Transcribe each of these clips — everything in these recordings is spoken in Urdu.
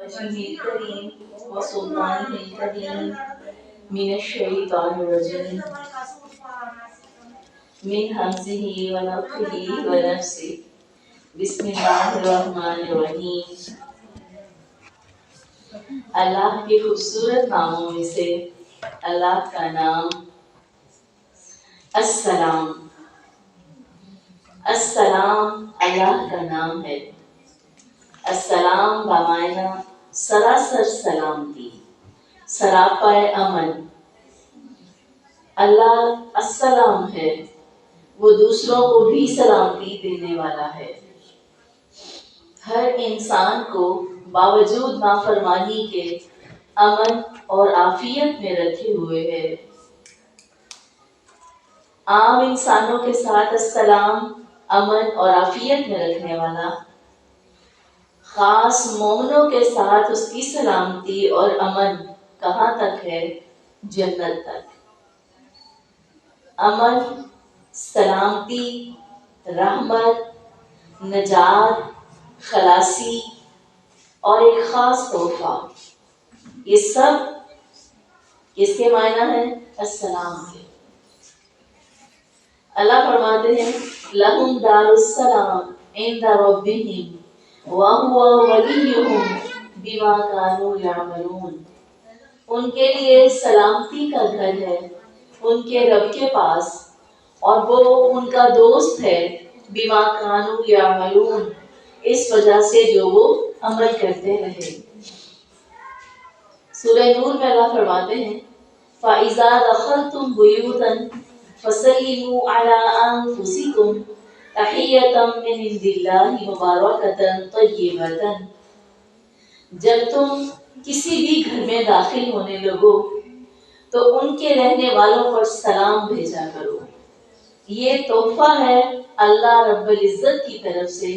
وجهه الكريم وسلطانه الكريم من الشيطان الرجيم من همزه ونفخه ونفسه بسم اللہ الرحمن الرحیم۔ اللہ کے خوبصورت ناموں میں سے اللہ کا نام السلام۔ السلام اللہ کا نام ہے۔ السلام بمعنی سراسر سلامتی، سراپا امن۔ اللہ السلام ہے، وہ دوسروں کو بھی سلامتی دینے والا ہے۔ ہر انسان کو باوجود نافرمانی کے امن اور عافیت میں رکھے ہوئے ہے۔ عام انسانوں کے ساتھ السلام امن اور عافیت میں رکھنے والا، خاص مومنوں کے ساتھ اس کی سلامتی اور امن کہاں تک ہے؟ جنت تک۔ امن، سلامتی، رحمت، نجات، خلاصی اور ایک خاص تحفہ، یہ سب کس کے معنی ہے؟ السلام کے۔ اللہ فرماتے ہیں لَهُمْ دَارُ السَّلَامِ عِنْدَ رَبِّهِمْ وَهُوَ وَلِيُّهُمْ بِمَا كَانُوا يَعْمَلُونَ۔ ان کے لیے سلامتی کا گھر ہے ان کے رب کے پاس، اور وہ ان کا دوست ہے بِمَا كَانُوا يَعْمَلُونَ، اس وجہ سے جو وہ عمل کرتے رہے۔ سورہ نور میں اللہ فرماتے ہیں فَإِذَا دَخَلْتُمْ بُيُوتًا فَسَلِّمُوا عَلَىٰ أَنفُسِكُمْ تَحِيَّةً مِّنْ عِندِ اللَّهِ مُبَارَكَةً طَيِّبَةً۔ جب تم کسی بھی گھر میں داخل ہونے لگو تو ان کے رہنے والوں پر سلام بھیجا کرو۔ یہ تحفہ ہے اللہ رب العزت کی طرف سے،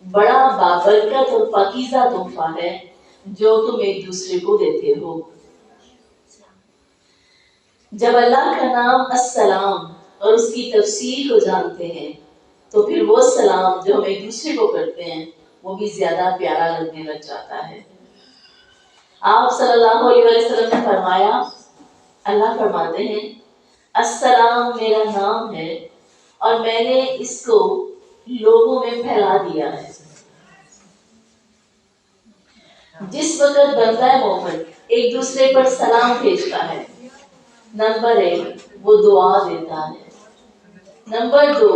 بڑا بابرکت اور پاکیزہ تحفہ ہے جو تم ایک دوسرے کو دیتے ہو۔ جب اللہ کا نام السلام اور اس کی تفسیر کو جانتے ہیں تو پھر وہ سلام جو ہم ایک دوسرے کو کرتے ہیں وہ بھی زیادہ پیارا لگنے لگ جاتا ہے۔ آپ صلی اللہ علیہ وسلم نے فرمایا، اللہ فرماتے ہیں السلام میرا نام ہے اور میں نے اس کو لوگوں میں پھیلا دیا ہے۔ جس وقت بندہ مومن ایک دوسرے پر سلام بھیجتا ہے، نمبر 1 وہ دعا دیتا ہے، نمبر 2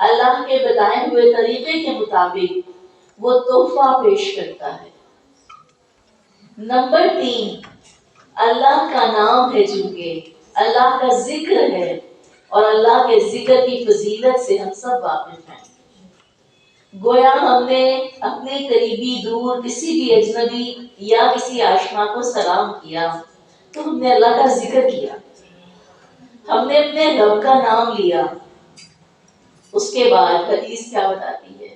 اللہ کے بتائے ہوئے طریقے کے مطابق وہ تحفہ پیش کرتا ہے، نمبر 3 اللہ کا نام ہے، چونکہ اللہ کا ذکر ہے اور اللہ کے ذکر کی فضیلت سے ہم سب واقف ہیں۔ گویا ہم نے اپنے قریبی دور کسی بھی اجنبی یا کسی آشنا کو سلام کیا تو ہم نے اللہ کا ذکر کیا، ہم نے اپنے رب کا نام لیا۔ اس کے بعد حدیث کیا بتاتی ہے؟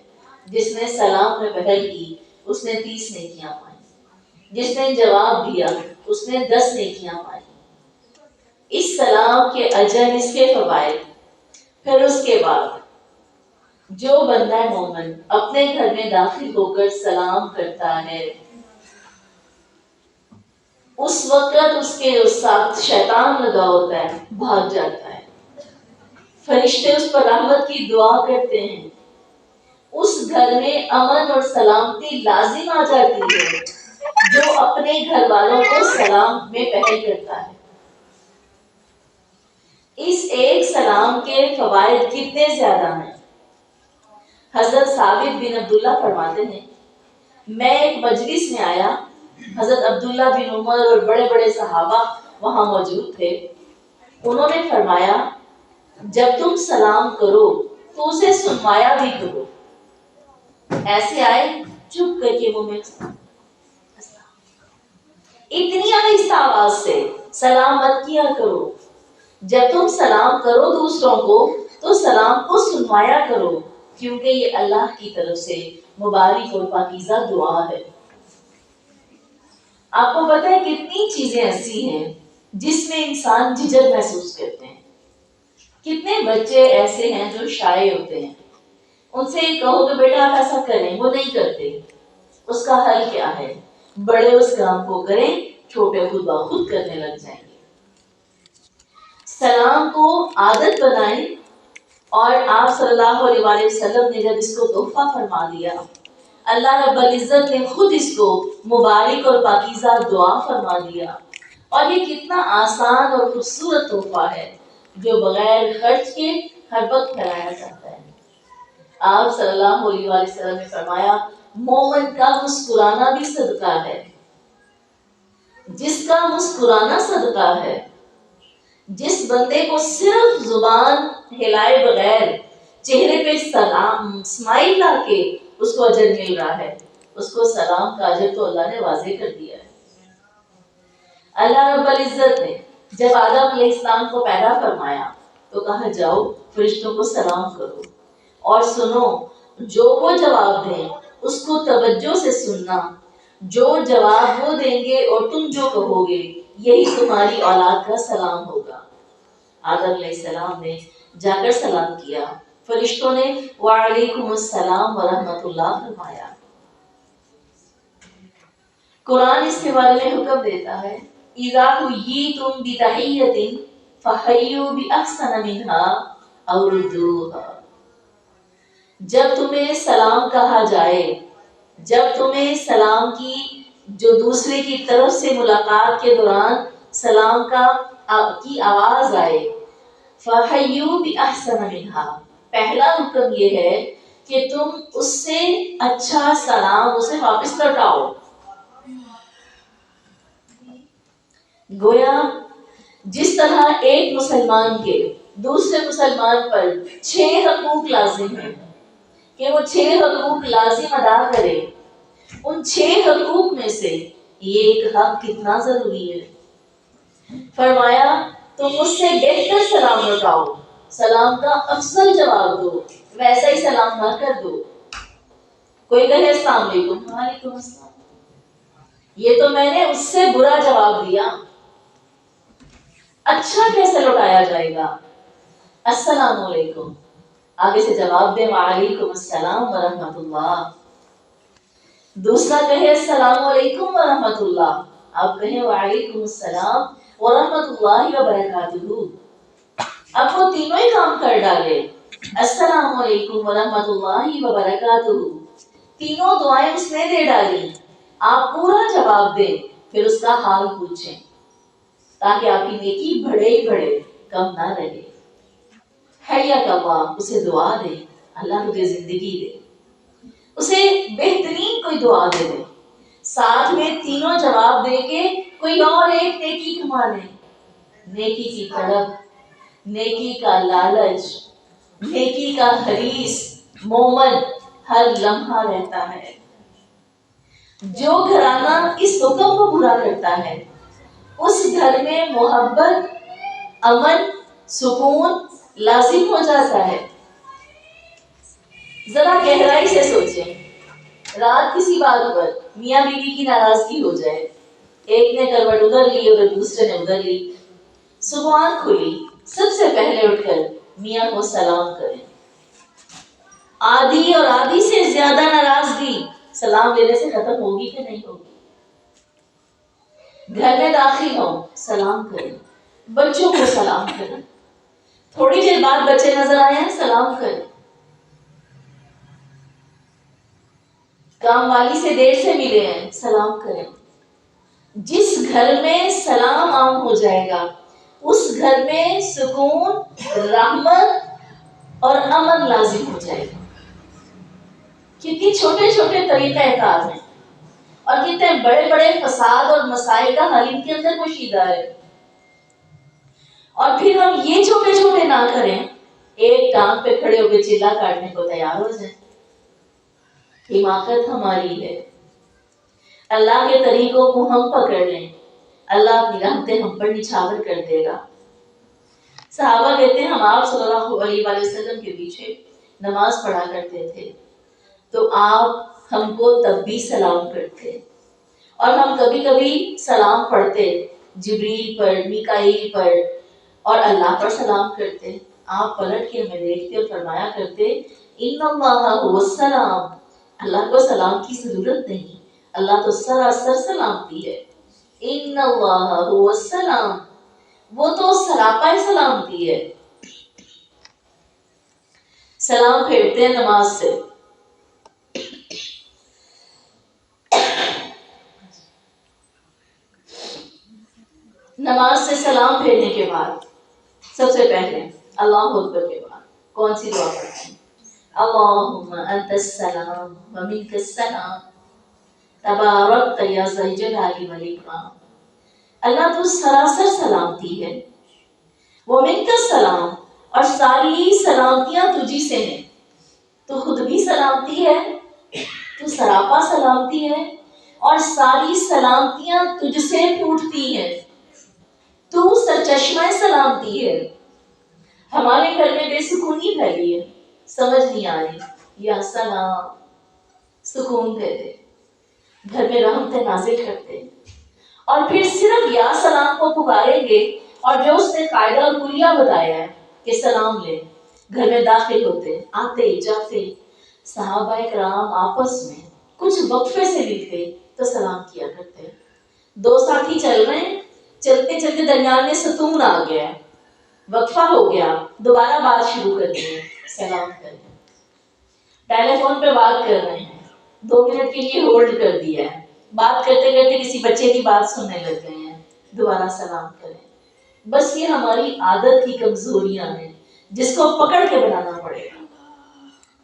جس نے سلام میں پہل کی اس نے 30 نیکیاں پائی، جس نے جواب دیا اس نے 10 نیکیاں پائی۔ اس سلام کے اجر، اس کے فوائد، پھر اس کے بعد جو بندہ مومن اپنے گھر میں داخل ہو کر سلام کرتا ہے اس وقت اس کے ساتھ شیطان لگا ہوتا ہے، بھاگ جاتا ہے، فرشتے اس پر رحمت کی دعا کرتے ہیں، اس گھر میں امن اور سلامتی لازم آ جاتی ہے جو اپنے گھر والوں کو سلام میں پہل کرتا ہے۔ اس ایک سلام کے فوائد کتنے زیادہ ہیں۔ حضرت ثابت بن عبداللہ فرماتے ہیں میں ایک مجلس میں آیا، حضرت عبداللہ بن عمر اور بڑے بڑے صحابہ وہاں موجود تھے۔ انہوں نے فرمایا جب تم سلام کرو تو اسے سنوایا بھی کرو۔ ایسے آئے چپ کر کے منہ میں اتنی آہستہ آواز سے سلام مت کیا کرو۔ جب تم سلام کرو دوسروں کو تو سلام کو سنوایا کرو، کیونکہ یہ اللہ کی طرف سے مبارک اور پاکیزہ دعا ہے۔ آپ کو پتہ ہے کتنی چیزیں ایسی ہیں جس میں انسان جھجک محسوس کرتے ہیں۔ کتنے بچے ایسے ہیں جو شائع ہوتے ہیں، ان سے کہو کہ بیٹا آپ ایسا کریں، وہ نہیں کرتے۔ اس کا حل کیا ہے؟ بڑے اس کام کو کریں، چھوٹے خود بخود کرنے لگ جائیں گے۔ سلام کو عادت بنائیں، اور آپ صلی اللہ علیہ وسلم نے جب اس کو تحفہ فرما دیا، اللہ رب العزت نے خود اس کو مبارک اور پاکیزہ دعا فرما دیا۔ اور یہ کتنا آسان اور خوبصورت تحفہ ہے جو بغیر خرچ کے ہر وقت پھیلایا جاتا ہے۔ آپ صلی اللہ علیہ وسلم نے فرمایا مومن کا مسکرانا بھی صدقہ ہے۔ جس کا مسکرانا صدقہ ہے، جس بندے کو صرف زبان ہلائے بغیر چہرے پہ سلام اسمائل لا کے اس کو اجر مل رہا ہے، اس کو سلام کا اجر تو اللہ نے واضح کر دیا ہے۔ اللہ رب العزت نے جب آدم علیہ السلام کو پیدا فرمایا تو کہا جاؤ فرشتوں کو سلام کرو اور سنو، جو وہ جواب دیں اس کو توجہ سے سننا، جو جواب وہ دیں گے اور تم جو کہو گے یہی تمہاری اولاد کا سلام ہوگا۔ آدم علیہ السلام نے جا کر سلام کیا، فرشتوں نے وعلیکم السلام ورحمۃ اللہ فرمایا۔ قرآن اس کے بارے میں حکم دیتا ہے اذا حییتم بتحیۃ فحیوا باحسن منها او ردوها۔ جب تمہیں سلام کہا جائے، جب تمہیں سلام کی جو دوسرے کی طرف سے ملاقات کے دوران سلام کی آواز آئے، فحیوا باحسن منها، پہلا حکم یہ ہے کہ تم اس سے اچھا سلام اسے واپس لوٹاؤ۔ گویا جس طرح ایک مسلمان کے دوسرے مسلمان پر 6 حقوق لازم ہیں کہ وہ 6 حقوق لازم ادا کرے، ان 6 حقوق میں سے یہ ایک حق کتنا ضروری ہے۔ فرمایا تم اس سے بہتر سلام لوٹاؤ، سلام کا افضل جواب دو، ویسا ہی سلام نہ کر دو۔ کوئی کہے السلام علیکم، وعلیکم السلام، یہ تو میں نے اس سے برا جواب دیا، اچھا کیسے لوٹایا جائے گا؟ السلام علیکم، آگے سے جواب دیں وعلیکم السلام ورحمۃ اللہ۔ دوسرا کہے السلام علیکم ورحمۃ اللہ، آپ کہیں وعلیکم السلام ورحمۃ اللہ وبرکاتہ۔ اب وہ تینوں ہی کام کر ڈالے، السلام علیکم ورحمۃ اللہ وبرکاتہ، تینوں دعائیں اس نے دے ڈالی۔ آپ پورا جواب دیں، پھر اس کا حال پوچھیں تاکہ آپ کی نیکی بڑھے ہی بڑھے، کم نہ رہے۔ حیاک اللہ، اسے دعا دے، اللہ تجھے زندگی دے، اسے بہترین کوئی دعا دے دے، ساتھ میں تینوں جواب دے کے کوئی اور ایک نیکی کما لے۔ نیکی کی طلب، نیکی کا لالچ، نیکی کا حریص مومن ہر لمحہ رہتا ہے۔ جو گھرانہ اس حکم کو پورا کرتا ہے اس گھر میں محبت، امن، سکون لازم ہو جاتا ہے۔ ذرا گہرائی سے سوچیں، رات کسی بات پر میاں بیوی کی ناراضگی ہو جائے، ایک نے کروٹ ادھر لی اور دوسرے نے ادھر لی، صبح آنکھ کھلی، سب سے پہلے اٹھ کر میاں کو سلام کریں۔ آدھی اور آدھی سے زیادہ ناراضگی سلام لینے سے ختم ہوگی کہ نہیں ہوگی؟ گھر میں داخل ہو سلام کریں، بچوں کو سلام کریں، تھوڑی دیر بعد بچے نظر آئے ہیں سلام کریں، کام والی سے دیر سے ملے ہیں سلام کریں۔ جس گھر میں سلام عام ہو جائے گا اس گھر میں سکون، رحمت اور امن لازم ہو جائے گا۔ کتنی چھوٹے چھوٹے طریقہ کار ہیں اور کتنے بڑے بڑے فساد اور مسائل کا حل ان کے اندر پوشیدہ ہے، اور پھر ہم یہ چھوٹے چھوٹے نہ کریں، ایک ٹانگ پہ کھڑے ہو کے چلا کاٹنے کو تیار ہو جائیں۔ حماقت ہماری ہے۔ اللہ کے طریقوں کو ہم پکڑ لیں، اللہ اپنی رحمتیں ہم پر نچھاور کر دے گا۔ صحابہ کہتے ہیں ہم آپ صلی اللہ علیہ وسلم کے پیچھے نماز پڑھا کرتے تھے تو آپ ہم کو تب بھی سلام کرتے، اور ہم کبھی کبھی سلام پڑھتے جبریل پر، میکائیل پر اور اللہ پر سلام کرتے۔ آپ پلٹ کے ہمیں دیکھتے اور فرمایا کرتے ان اللہ هو السلام، اللہ کو سلام کی ضرورت نہیں، اللہ تو سراسر سلامتی ہے. ان اللہ هو السلام، وہ تو سراپا سلامتی ہے. سلام پھیرتے ہیں نماز سے. نماز سے سلام پھیرنے کے بعد سب سے پہلے اللہ اکبر کے بعد کون سی دعا پڑھتے ہیں؟ اللہم انت السلام ومنک السلام تبارکت یا ذا الجلال والاکرام. اللہ تو سراسر سلامتی ہے. ومنک السلام، اور ساری سلامتیاں تجھی سے ہیں. تو خود بھی سلامتی ہے، تو سراپا سلامتی ہے، اور ساری سلامتیاں تجھ سے پھوٹتی ہیں. تو سرچشمہ سلامتی ہے. ہمارے گھر میں بے سکونی پھیلی ہے، سمجھ نہیں آ رہی. یا سلام، سکون دے دے، گھر میں رحمت نازل کرتے. اور پھر صرف یا سلام کو پکاریں گے، اور جو اس نے قاعدہ اور کلیہ بتایا ہے کہ سلام لے، گھر میں داخل ہوتے آتے جاتے صحابہ کرام آپس میں کچھ وقفے سے ملتے تو سلام کیا کرتے. دو ساتھی چل رہے ہیں، چلتے چلتے درمیان میں ستون آ گیا، وقفہ ہو گیا، دوبارہ بات شروع کر دی، سلام کر دیں. ٹیلی فون پہ بات کر رہے ہیں، 2 منٹ کے لیے ہولڈ کر دیا ہے، بات کرتے کرتے کسی بچے کی بات سننے لگ گئے ہیں، دوبارہ سلام کریں. بس یہ ہماری عادت کی کمزوریاں ہیں جس کو پکڑ کے بنانا پڑے گا،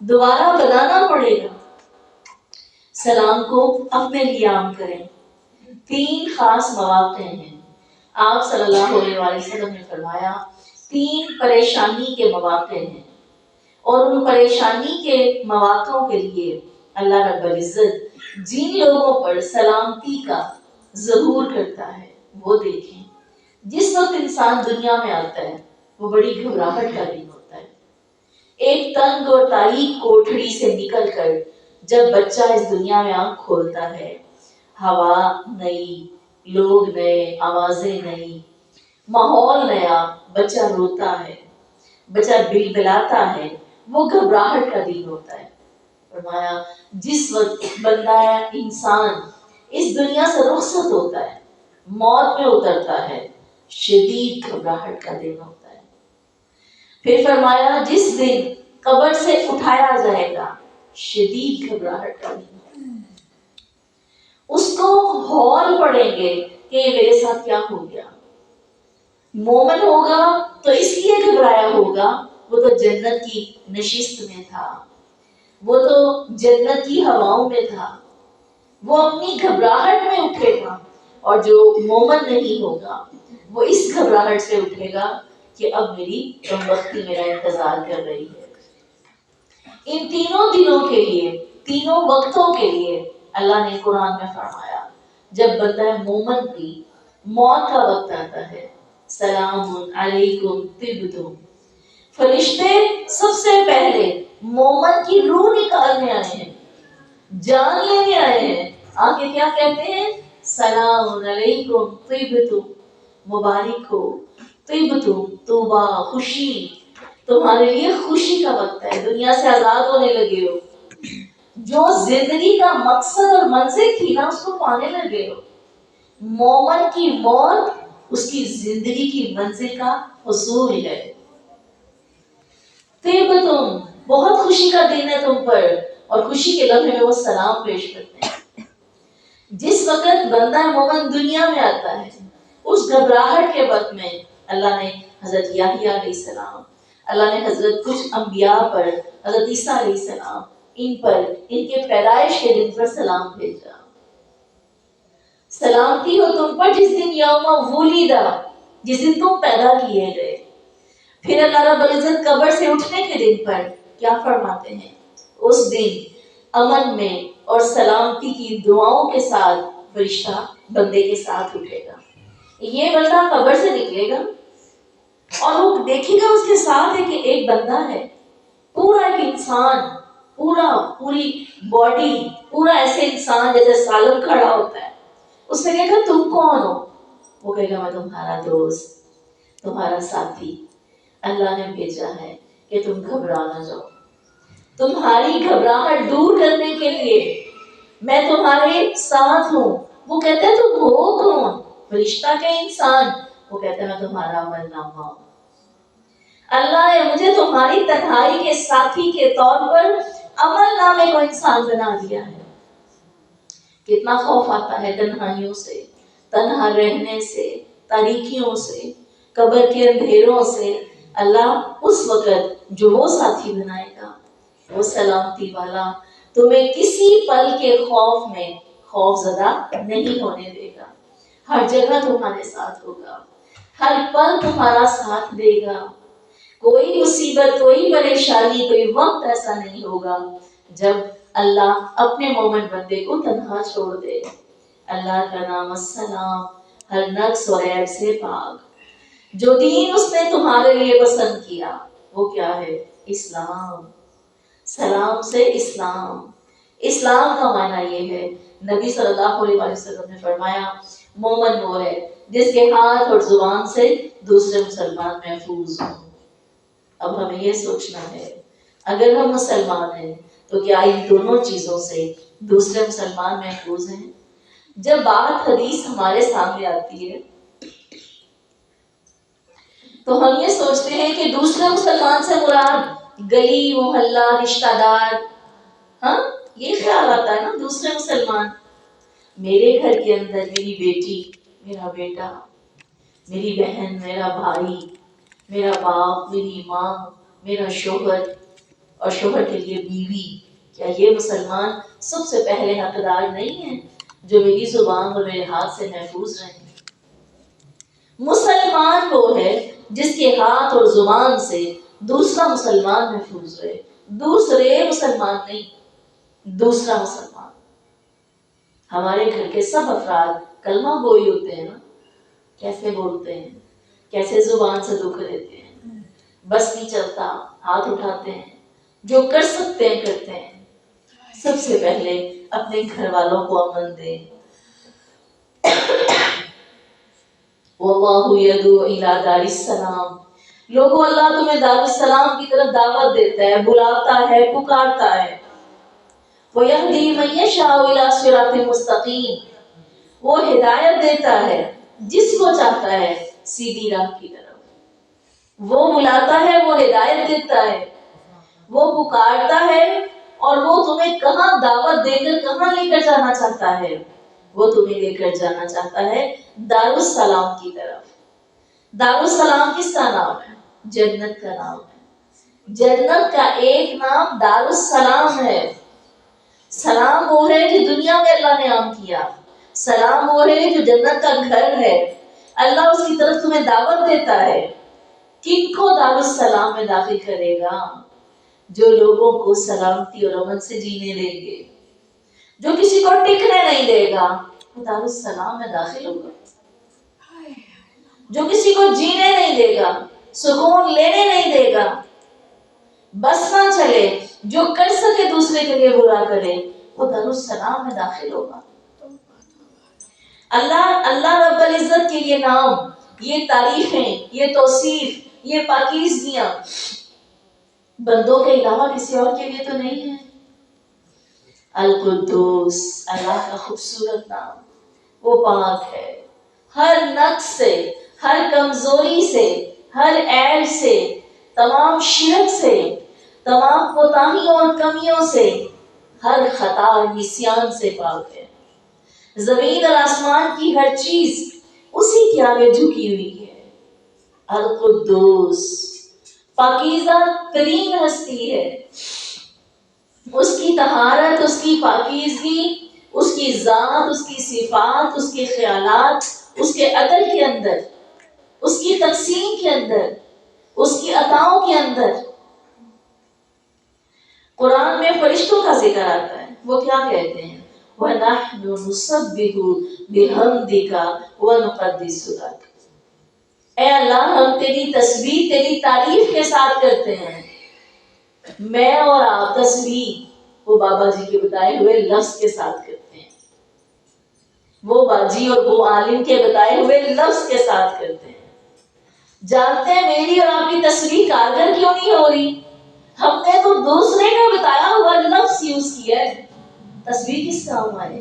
دوبارہ بنانا پڑے گا. سلام کو اپنے لیے عام کریں. 3 خاص مواقع ہیں. آپ صلی اللہ علیہ وسلم نے فرمایا 3 پریشانی کے مواقع ہیں، اور ان پریشانی کے مواقعوں کے لیے اللہ رب العزت جن لوگوں پر سلامتی کا ظہور کرتا ہے وہ دیکھیں. جس وقت انسان دنیا میں آتا ہے وہ بڑی گھبراہٹ کا دن ہوتا ہے. ایک تنگ اور تاریک کوٹھڑی سے نکل کر جب بچہ اس دنیا میں آنکھ کھولتا ہے، ہوا نئی، لوگ نئے، آوازیں نئی، ماحول نیا، بچہ روتا ہے، بچہ بلبلاتا ہے، وہ گھبراہٹ کا دن ہوتا ہے. فرمایا جس وقت بندہ انسان اس دنیا سے رخصت ہوتا ہے، موت میں اترتا ہے، شدید گھبراہٹ کا دن ہوتا ہے. پھر فرمایا جس دن قبر سے اٹھایا جائے گا، شدید گھبراہٹ کا دن ہوتا ہے. اس کو ہول پڑیں گے کہ میرے ساتھ کیا ہو گیا. مومن ہوگا تو اس لیے گھبرایا ہوگا، وہ تو جنت کی نشست میں تھا، وہ تو جنت کی ہواؤں میں تھا، وہ اپنی گھبراہٹ میں اٹھے گا. اور جو مومن نہیں ہوگا وہ اس گھبراہٹ سے اٹھے گا کہ اب میری کمبختی میرا انتظار کر رہی ہے. ان تینوں دنوں کے لیے، تینوں وقتوں کے لیے اللہ نے قرآن میں فرمایا جب بندہ مومن کی موت کا وقت آتا ہے، سلام علیکم طبتم، فرشتے سب سے پہلے مومن کی روح نکالنے آئے ہیں، جان لینے آئے ہیں. آگے کیا کہتے ہیں؟ سلام علیکم طبتم، مبارک ہو، طبتم توبہ، خوشی، تمہارے لیے خوشی کا وقت ہے، دنیا سے آزاد ہونے لگے ہو، جو زندگی کا مقصد اور منزل تھی نا اس کو پانے لگے ہو. مومن کی موت اس کی زندگی کی منزل کا حصول ہے. طیبتم، بہت خوشی کا دن ہے تم پر، اور خوشی کے لمحے میں وہ سلام پیش کرتے ہیں. جس وقت بندہ مومن دنیا میں آتا ہے، اس گھبراہٹ کے وقت میں اللہ نے حضرت یحییٰ علیہ السلام، اللہ نے حضرت کچھ انبیاء پر، حضرت عیسیٰ علیہ السلام، ان پر ان کے پیدائش کے دن پر سلام بھیجا. سلامتی ہو تم پر جس دن یوم ولدہ، جس دن تم پیدا کیے گئے. پھر اللہ رب العزت قبر سے اٹھنے کے دن پر کیا فرماتے ہیں؟ اس دن امن میں اور سلامتی کی دعاؤں کے ساتھ فرشتہ بندے کے ساتھ اٹھے گا. یہ بندہ قبر سے نکلے گا اور وہ دیکھے گا اس کے ساتھ ہے کہ ایک بندہ ہے، پورا ایک انسان، پوری باڈی، پورا ایسے انسان جیسے سالم کھڑا ہوتا ہے. اس نے کہا تم کون ہو؟ وہ کہے گا میں تمہارا دوست، تمہارا ساتھی. اللہ نے بھیجا ہے کہ تم گھبرا نہ جاؤ. تمہاری گھبراہٹ دور کرنے کے لیے میں تمہارے ساتھ ہوں. وہ کہتے ہیں تم ہو کون؟ فرشتہ کے انسان. وہ کہتے ہیں میں تمہارا عمل نامہ ہوں. اللہ نے مجھے تمہاری تنہائی کے ساتھی کے طور پر عمل نامے کو انسان بنا دیا ہے. کتنا خوف آتا ہے تنہائیوں سے، تنہا رہنے سے، تاریکیوں سے، قبر کے اندھیروں سے. اللہ اس وقت جو وہ ساتھی بنائے گا، وہ سلامتی والا، تمہیں کسی پل کے خوف میں خوف زدہ نہیں ہونے دے گا. ہر جگہ تمہارے ساتھ ہوگا، ہر پل تمہارا ساتھ دے گا. کوئی مصیبت، کوئی پریشانی، کوئی وقت ایسا نہیں ہوگا جب اللہ اپنے مومن بندے کو تنہا چھوڑ دے. اللہ کا نام السلام، ہر نقص اور عیب سے پاک. جو دین اس نے تمہارے لیے پسند کیا وہ کیا ہے؟ اسلام. سلام سے اسلام. اسلام کا معنی یہ ہے، نبی صلی اللہ علیہ وسلم نے فرمایا مومن وہ ہے جس کے ہاتھ اور زبان سے دوسرے مسلمان محفوظ ہوں. اب ہمیں یہ سوچنا ہے اگر ہم مسلمان ہیں تو کیا ان دونوں چیزوں سے دوسرے مسلمان محفوظ ہیں؟ جب بات حدیث ہمارے سامنے آتی ہے تو ہم یہ سوچتے ہیں کہ دوسرے مسلمان سے مراد گلی محلہ رشتہ دار. ہاں یہ خیال آتا ہے نا دوسرے مسلمان. میرے گھر کے اندر میری بیٹی، میرا بیٹا، میری بہن، میرا بھائی، میرا باپ، میری ماں، میرا شوہر اور شوہر کے لیے بیوی، کیا یہ مسلمان سب سے پہلے حقدار نہیں ہیں جو میری زبان اور میرے ہاتھ سے محفوظ رہیں؟ مسلمان وہ ہے جس کے ہاتھ اور زبان سے دوسرا مسلمان محفوظ رہے. دوسرے مسلمان نہیں، دوسرا مسلمان. ہمارے گھر کے سب افراد کلمہ گوئی ہوتے ہیں نا، کیسے بولتے ہیں، کیسے زبان سے دکھ لیتے ہیں، بس نہیں چلتا، ہاتھ اٹھاتے ہیں، جو کر سکتے ہیں کرتے ہیں. سب سے پہلے اپنے گھر والوں کو امن دیں. واللہ یدعو الی دار السلام. لوگوں اللہ تمہیں دار السلام کی طرف دعوت دیتا ہے، بلاتا ہے، پکارتا ہے. وَيَهْدِي مَن يَشَاءُ إِلَىٰ صِرَاطٍ مُسْتَقِيمٍ. وہ ہدایت دیتا ہے جس کو چاہتا ہے سیدھی راہ کی طرف. وہ بلاتا ہے، وہ ہدایت دیتا ہے، وہ پکارتا ہے، اور وہ تمہیں کہاں دعوت دے کر کہاں لے کر جانا چاہتا ہے؟ وہ تمہیں لے کر جانا چاہتا ہے دار السلام کی طرف. دار السلام کس کا نام ہے؟ جنت کا نام ہے. جنت کا ایک نام دار السلام ہے. سلام وہ ہے جو دنیا میں اللہ نے عام کیا، سلام وہ ہے جو جنت کا گھر ہے. اللہ اس کی طرف تمہیں دعوت دیتا ہے. کن کو دار السلام میں داخل کرے گا؟ جو لوگوں کو سلامتی اور امن سے جینے دیں گے. جو کسی کو ٹکنے نہیں دے گا وہ دار السلام میں داخل ہوگا. جو کسی کو جینے نہیں دے گا، سکون لینے نہیں دے گا، بس نہ چلے، جو کر سکے دوسرے کے لیے برا کرے، وہ دار السلام میں داخل ہوگا. اللہ رب العزت کے یہ نام، یہ تعریفیں، یہ توصیف، یہ پاکیزگیاں بندوں کے علاوہ کسی اور کے لیے تو نہیں ہے. القدوس اللہ کا خوبصورت نام، وہ پاک ہے ہر نقص سے، ہر کمزوری سے، ہر عیب سے، تمام شرک سے، تمام کوتاہیوں اور کمیوں سے، ہر خطا اور نسیان سے پاک ہے. زمین اور آسمان کی ہر چیز اسی کے آگے جھکی ہوئی ہے. القدوس پاکیزہ ترین ہستی ہے. اس کی طہارت، اس کی پاکیزگی، اس کی ذات، اس کی صفات، اس کے خیالات، اس کے عدل کے اندر، اس کی تقسیم کے اندر، اس کی عطاؤں کے اندر. قرآن میں فرشتوں کا ذکر آتا ہے. وہ کیا کہتے ہیں؟ وَنَحْنُ نُسَبِّحُ بِحَمْدِكَ وَنُقَدِّسُ لَكَ. اے اللہ ہم تیری تسبیح، تیری تعریف کے ساتھ کرتے ہیں. میں اور آپ تسبیح وہ بابا جی کے بتائے ہوئے لفظ کے ساتھ کرتے ہیں، وہ باجی اور وہ عالم کے بتائے ہوئے لفظ کے ساتھ کرتے ہیں. جانتے ہیں میری اور آپ کی تسبیح کارگر کیوں نہیں ہو رہی؟ ہم نے تو دوسرے کا بتایا ہوا لفظ یوز کیا ہے. تسبیح کس کام آئے؟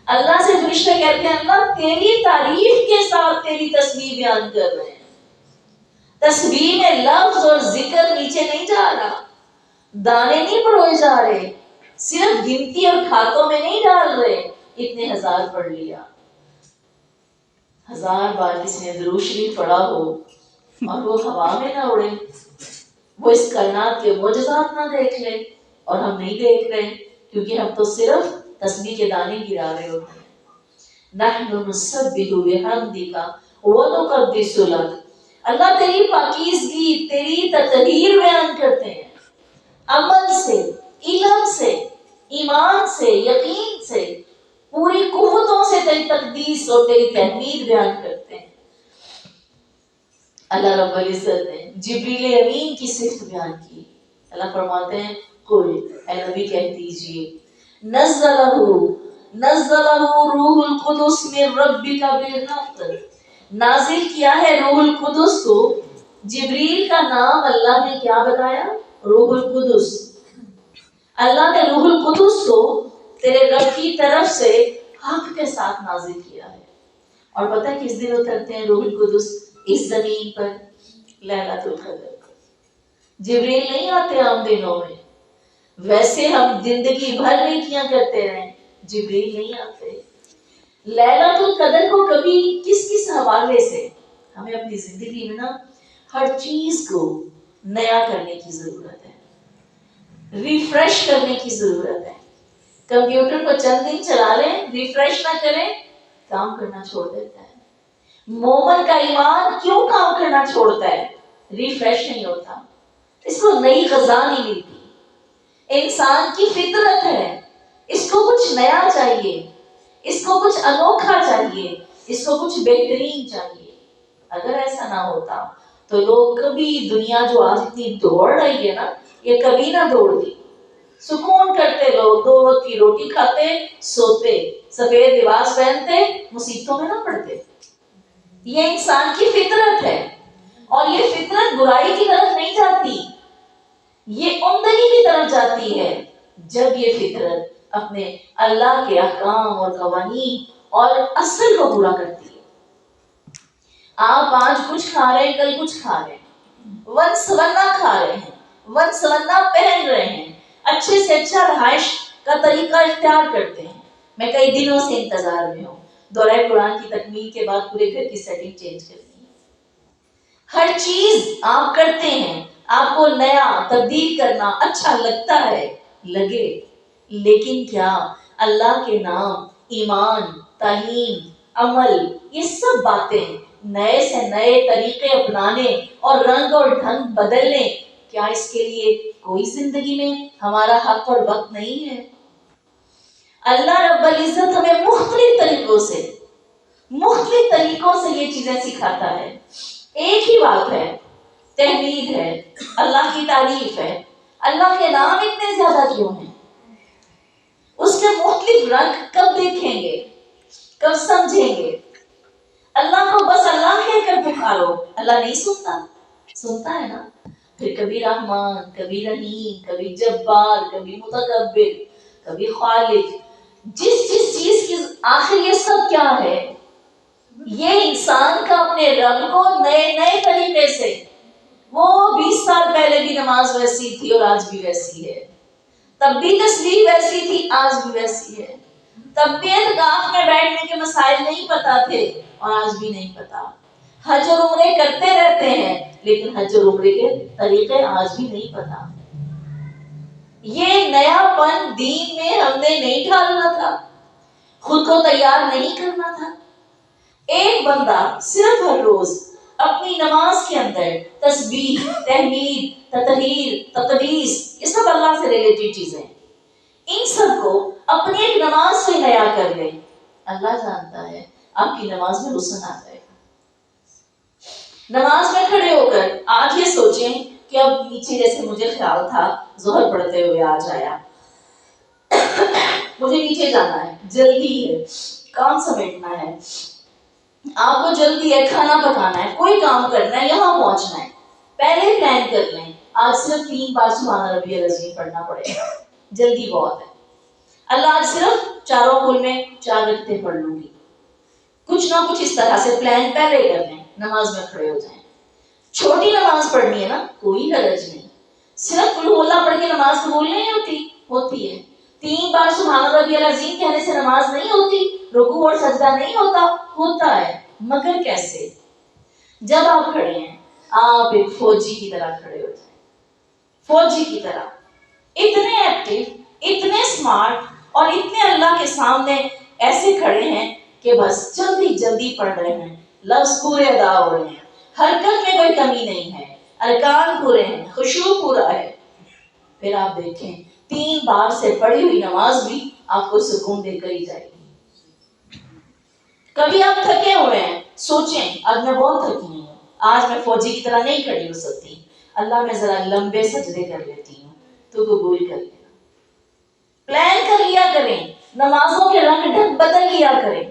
اللہ سے فرشتے کہتے ہیں اللہ تیری تعریف کے ساتھ تیری تسبیح بیان کر رہے ہیں. تسبیح میں لفظ اور ذکر نیچے نہیں جا رہا, دانے نہیں پروئے جا رہے, صرف گنتی اور کھاتوں میں نہیں ڈال رہے. اتنے ہزار پڑھ لیا, 1000 بار کسی نے درود شریف پڑھا ہو اور وہ ہوا میں نہ اڑے, وہ اس کائنات کے معجزات نہ دیکھ لے, اور ہم نہیں دیکھ رہے کیونکہ ہم تو صرف تسبیح کے دانے گرا رہے ہوتے ہیں. نحن نسبح بحمدک ونقدس لک, اللہ تیری پاکیزگی تیری تطہیر بیان کرتے ہیں, عمل سے, علم سے, ایمان سے, یقین سے, پوری قوتوں سے تیری تقدیس اور تیری تحمید بیان کرتے ہیں. اللہ رب العزت نے جبریل امین کی صفت بیان کی. اللہ فرماتے ہیں قل, اے نبی کہہ دیجئے, نزلہ روح القدس من ربک بالحق, نازل کیا ہے روح القدس کو. جبریل کا نام اللہ نے کیا بتایا؟ روح القدس. اللہ نے روح القدس کو تیرے رب کی طرف سے حق کے ساتھ نازل کیا ہے. اور پتہ ہے کس دن اترتے ہیں روح القدس اس زمین پر؟ لیلۃ القدر. جبریل نہیں آتے عام دنوں میں, ویسے ہم زندگی بھر نیکیاں کرتے رہیں, جبریل نہیں آتے. لیلۃ القدر کو کبھی کس حوالے سے ہمیں اپنی زندگی میں نا ہر چیز کو نیا کرنے کی ضرورت ہے, ریفریش کرنے کی ضرورت ہے. کمپیوٹر کو چند دن چلا لیں, ریفریش نہ کریں, کام کرنا چھوڑ دیتا ہے. مومن کا ایمان کیوں کام کرنا چھوڑتا ہے؟ ریفریش نہیں ہوتا, اس کو نئی غذا نہیں ملتی. انسان کی فطرت ہے, اس کو کچھ نیا چاہیے, اس کو کچھ انوکھا چاہیے, اس کو کچھ بہترین چاہیے. اگر ایسا نہ ہوتا تو لوگ کبھی, دنیا جو آج اتنی دوڑ رہی ہے نا, یہ کبھی نہ دوڑتی. سکون کرتے لوگ, 2 وقت کی روٹی کھاتے, سوتے, سفید لباس پہنتے, مصیبتوں میں نہ پڑتے. یہ انسان کی فطرت ہے, اور یہ فطرت برائی کی طرف نہیں جاتی, یہ عمدگی کی طرف جاتی ہے جب یہ فطرت اپنے اللہ کے احکام اور قوانین اور اصل کو پورا کرتی ہے. آپ آج کچھ کھا رہے ہیں, کل کچھ کھا رہے ہیں, ون سورنا کھا رہے ہیں, ون سورنا پہن رہے ہیں, اچھے سے اچھا رہائش کا طریقہ اختیار کرتے ہیں. میں کئی دنوں سے انتظار میں ہوں, دورہ قرآن کی تکمیل کے بعد پورے گھر کی سیٹنگ چینج کرنی ہے. ہر چیز آپ کرتے ہیں, آپ کو نیا تبدیل کرنا اچھا لگتا ہے, لگے, لیکن کیا اللہ کے نام, ایمان, تعلیم, عمل, یہ سب باتیں نئے سے نئے طریقے اپنانے اور رنگ اور ڈھنگ بدلنے, کیا اس کے لیے کوئی زندگی میں ہمارا حق اور وقت نہیں ہے؟ اللہ رب العزت ہمیں مختلف طریقوں سے یہ چیزیں سکھاتا ہے. ایک ہی بات ہے, تحمید ہے, اللہ کی تعریف ہے. اللہ کے نام اتنے زیادہ کیوں ہیں؟ اس کے مختلف رنگ کب دیکھیں گے, کب سمجھیں گے؟ اللہ کو بس اللہ کہہ کر پکارو, اللہ نہیں سنتا؟ سنتا ہے نا. پھر کبھی رحمان, کبھی رحیم, کبھی جبار, کبھی متکبر, کبھی خالق. جس چیز کی آخر یہ سب کیا ہے؟ یہ انسان کا اپنے رب کو نئے طریقے سے, وہ 20 سال پہلے بھی نماز ویسی تھی اور آج بھی ویسی ہے, تب بھی تسبیح ویسی تھی, آج بھی ویسی ہے, تب بھی اعتکاف میں بیٹھنے کے مسائل نہیں پتا تھے اور آج بھی نہیں پتا. حج اور عمرے کرتے رہتے ہیں, لیکن حج اور عمرے کے طریقے آج بھی نہیں پتا. یہ نیا پن دین میں ہم نے نہیں ڈالنا تھا, خود کو تیار نہیں کرنا تھا. ایک بندہ صرف ہر روز اپنی نماز کے اندر تسبیح, تحمید, تطہیر, تقدیس, یہ سب اللہ سے ریلیٹڈ چیزیں, ان سب کو اپنی ایک نماز سے نیا کر لیں. اللہ جانتا ہے آپ کی نماز میں حسن آ جائے گا. نماز میں کھڑے ہو کر آج یہ سوچیں کہ اب نیچے جیسے مجھے خیال تھا ظہر پڑھتے ہوئے آج آیا, مجھے نیچے جانا ہے, جلدی ہے, کام سمیٹنا ہے, آپ کو جلدی ہے, کھانا پکانا ہے, کوئی کام کرنا ہے, یہاں پہنچنا ہے, پہلے پلان کر لیں. آج صرف 3 بار سبحان ربی العظیم پڑھنا پڑے گا, جلدی بہت ہے. اللہ آج صرف چاروں کل میں 4 رکعتیں پڑھ لوں گی، کچھ نہ کچھ اس طرح سے پلان پہلے کر لیں، نماز میں کھڑے ہو جائیں۔ چھوٹی نماز پڑھنی ہے نا، کوئی حرج نہیں، صرف قل ہو اللہ پڑھ کے نماز قبول نہیں ہوتی، ہوتی ہے۔ 3 بار سبحان ربی العظیم کہنے سے نماز نہیں ہوتی، رکوع اور سجدہ نہیں ہوتا، ہوتا ہے، مگر کیسے؟ جب آپ کھڑے ہیں، آپ ایک فوجی کی طرح کھڑے ہو جائیں، فوجی کی طرح، اتنے ایکٹیو، اتنے اسمارٹ، اور اتنے اللہ کے سامنے ایسے کھڑے ہیں کہ بس جلدی جلدی پڑھ رہے ہیں، لفظ پورے ادا ہو رہے ہیں، حرکت میں کوئی کمی نہیں ہے، ارکان پورے ہیں، خشوع پورا ہے۔ پھر آپ دیکھیں 3 بار سے پڑھی ہوئی نماز بھی آپ کو سکون دے کر ہی جائے گی۔ کبھی آپ تھکے ہوئے ہیں، سوچیں آج میں بہت تھکی ہوں، آج میں فوجی کی طرح نہیں کھڑی ہو سکتی، اللہ میں ذرا لمبے سجدے کر لیتی ہوں، تو قبول کر لینا۔ پلان کر لیا کریں، نمازوں کے رنگ ڈھنگ بدل لیا کریں،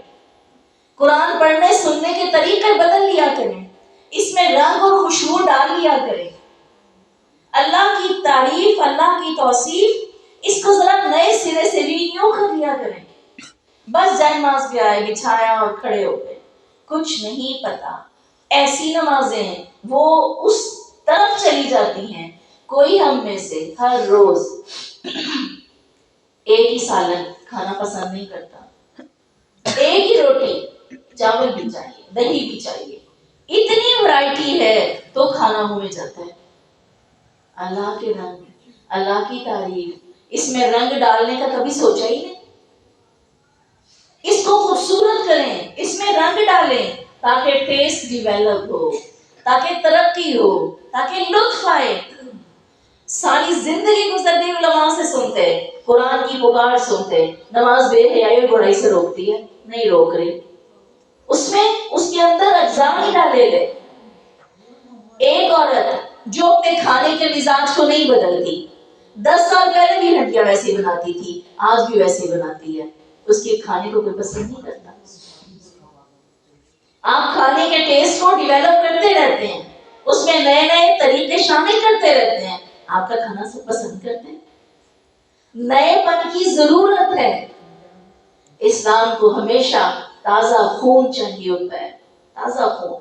قرآن پڑھنے سننے کے طریقے بدل لیا کریں، اس میں رنگ اور خوشبو ڈال لیا کریں، اللہ کی تعریف، اللہ کی توصیف، اس کو ذرا نئے سرے سے رینیو کر لیا کریں۔ بس جائے نماز پہ آئے، بچھایا اور کھڑے ہو گئے، کچھ نہیں پتا، ایسی نمازیں وہ اس طرف چلی جاتی ہیں۔ کوئی ہم میں سے ہر روز ایک ہی سالن کھانا پسند نہیں کرتا، ایک ہی روٹی، چاول بھی چاہیے، دہی بھی چاہیے، اتنی ورائٹی ہے تو کھانا منہ میں جاتا ہے۔ اللہ کے رنگ، اللہ کی تعریف، اس میں رنگ ڈالنے کا کبھی سوچا ہی نہیں؟ اس کو خوبصورت کریں، اس میں رنگ ڈالیں تاکہ ٹیسٹ ڈیویلپ ہو، تاکہ ترقی ہو، تاکہ لطف آئے۔ ساری زندگی گزر گئی علماء سے سنتے، قرآن کی پکار سنتے، نماز بے حیائی اور برائی سے روکتی ہے؟ نہیں روک رہی، اس میں اس کے اندر اجزاء نہیں ڈالے گئے۔ ایک عورت جو اپنے کھانے کے مزاج کو نہیں بدلتی، 10 سال پہلے بھی ہڈیاں ویسے بناتی تھی، آج بھی ویسے بناتی ہے، اس کے کھانے کو کوئی پسند نہیں کرتا۔ آپ کھانے کے ٹیسٹ کو ڈیویلپ کرتے رہتے ہیں، اس میں نئے نئے طریقے شامل کرتے رہتے ہیں، آپ کا کھانا سب پسند کرتے ہیں۔ نئے پن کی ضرورت ہے۔ اسلام کو ہمیشہ تازہ خون چاہیے ہوتا ہے، تازہ خون،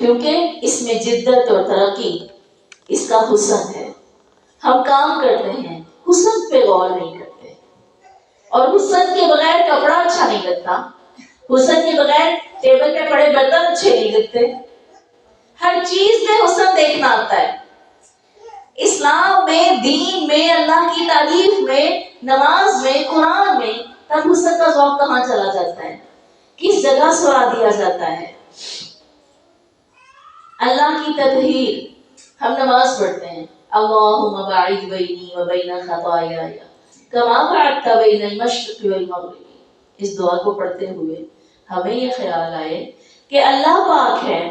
کیونکہ اس میں جدت اور ترقی اس کا حسن ہے۔ ہم کام کرتے ہیں، حسن پہ غور نہیں کرتے، اور حسن کے بغیر کپڑا اچھا نہیں لگتا، حسن کے بغیر ٹیبل پہ پڑے برتن اچھے نہیں لگتے، ہر چیز میں حسن دیکھنا آتا ہے۔ اسلام میں، دین میں، اللہ کی تعریف میں، نماز میں، قرآن میں، تب حسن کا ذوق کہاں چلا جاتا ہے، کس جگہ سوا دیا جاتا ہے۔ اللہ کی تطہیر، ہم نماز پڑھتے ہیں، اللہم باعد بینی و بین خطایای کما بعدت بین المشرق والمغرب، اس دعا کو پڑھتے ہوئے ہمیں یہ خیال آئے کہ اللہ پاک ہے۔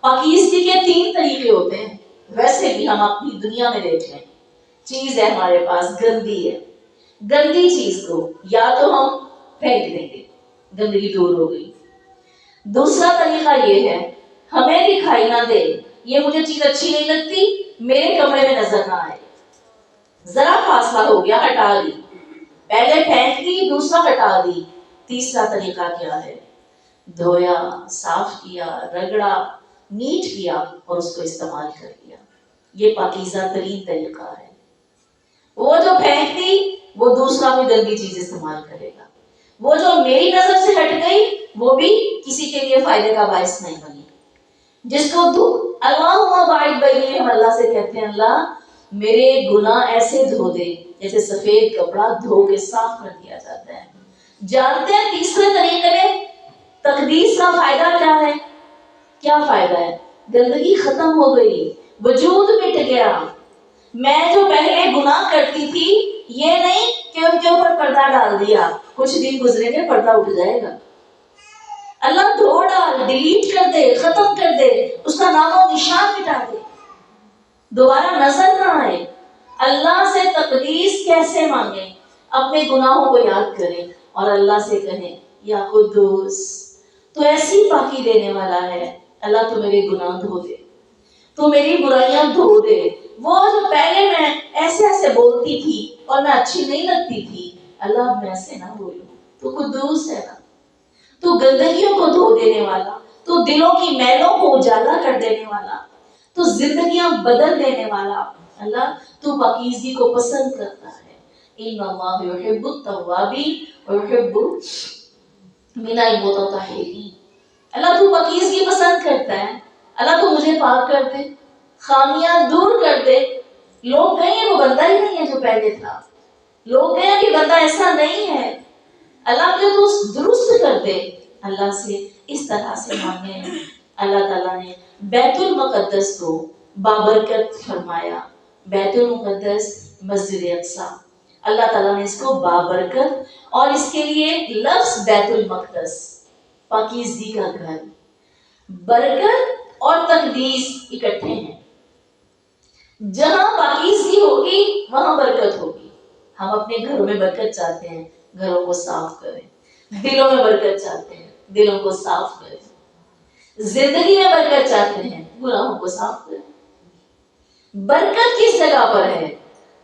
پاکیزگی کے 3 طریقے ہوتے ہیں، ویسے بھی ہم اپنی دنیا میں دیکھ لیں، چیز ہے ہمارے پاس گندی ہے، گندی چیز کو یا تو ہم پھینک دیں گے، گندگی دور ہو گئی۔ دوسرا طریقہ یہ ہے، ہمیں دکھائی نہ دے، یہ مجھے چیز اچھی نہیں لگتی، میرے کمرے میں نظر نہ آئے، ذرا فاصلہ ہو گیا، ہٹا دی، پہلے پھینک دی، دوسرا ہٹا دی۔ تیسرا طریقہ کیا ہے؟ دھویا، صاف کیا، رگڑا، نیٹ کیا اور اس کو استعمال کر لیا، یہ پاکیزہ ترین طریقہ ہے۔ وہ جو پھینک دی وہ دوسرا بھی گندی چیز استعمال کرے گا، وہ جو میری نظر سے ہٹ گئی وہ بھی کسی کے لیے فائدے کا باعث نہیں بنی۔ جس کو اللہم باعد بینی، ہم اللہ سے کہتے ہیں اللہ میرے گناہ ایسے دھو دے جیسے سفید کپڑا دھو کے صاف کر دیا جاتا ہے۔ جانتے ہیں تیسرے طریقے میں تقدیس کا فائدہ کیا ہے؟ کیا فائدہ ہے؟ گندگی ختم ہو گئی، وجود مٹ گیا۔ میں جو پہلے گناہ کرتی تھی، یہ نہیں کہ ان کے اوپر پردہ ڈال دیا، کچھ دن گزرے گے پردہ اٹھ جائے گا۔ اللہ دھو ڈال، ڈیلیٹ کر دے، ختم کر دے، اس کا نام و نشان مٹا دے، دوبارہ نظر نہ آئے۔ اللہ سے تقدیس کیسے مانگیں؟ اپنے گناہوں کو یاد کریں اور اللہ سے کہیں یا قدوس، تو ایسی پاکی دینے والا ہے، اللہ تو میرے گناہ دھو دے، تو میری برائیاں دھو دے۔ وہ جو پہلے میں ایسے ایسے بولتی تھی اور میں اچھی نہیں لگتی تھی، اللہ میں ایسے نہ بولوں. تو قدوس ہے نا, تو گندگیوں کو دھو دینے والا, تو دلوں کی میلوں کو اجالا کر دینے والا, تو زندگیاں بدل دینے والا. اللہ تو پاکیزگی کو پسند کرتا ہے. ان اللہ یحب التوابین ویحب من المتطہرین. اللہ تو پاکیزگی پسند کرتا ہے. اللہ تو مجھے پاک کر دے, خامیاں دور کر دے. لوگ کہیں وہ بندہ ہی نہیں ہے جو پہلے تھا, لوگ کہیں کہ بندہ ایسا نہیں ہے. اللہ مجھے تو درست کر دے. اللہ سے اس طرح سے مانگے. اللہ تعالیٰ نے بیت المقدس کو بابرکت فرمایا. بیت المقدس مسجد اقصی, اللہ تعالیٰ نے اس کو بابرکت, اور اس کے لیے لفظ بیت المقدس پاکیزگی کا گھر. برکت اور تقدیس اکٹھے ہیں. جہاں پاکیزگی ہوگی وہاں برکت ہوگی. ہم اپنے گھروں میں برکت چاہتے ہیں, گھروں کو صاف کریں. دلوں میں برکت چاہتے ہیں, دلوں کو صاف کریں. زندگی میں برکت چاہتے ہیں, گناہوں کو صاف کریں. برکت کس جگہ پر ہے؟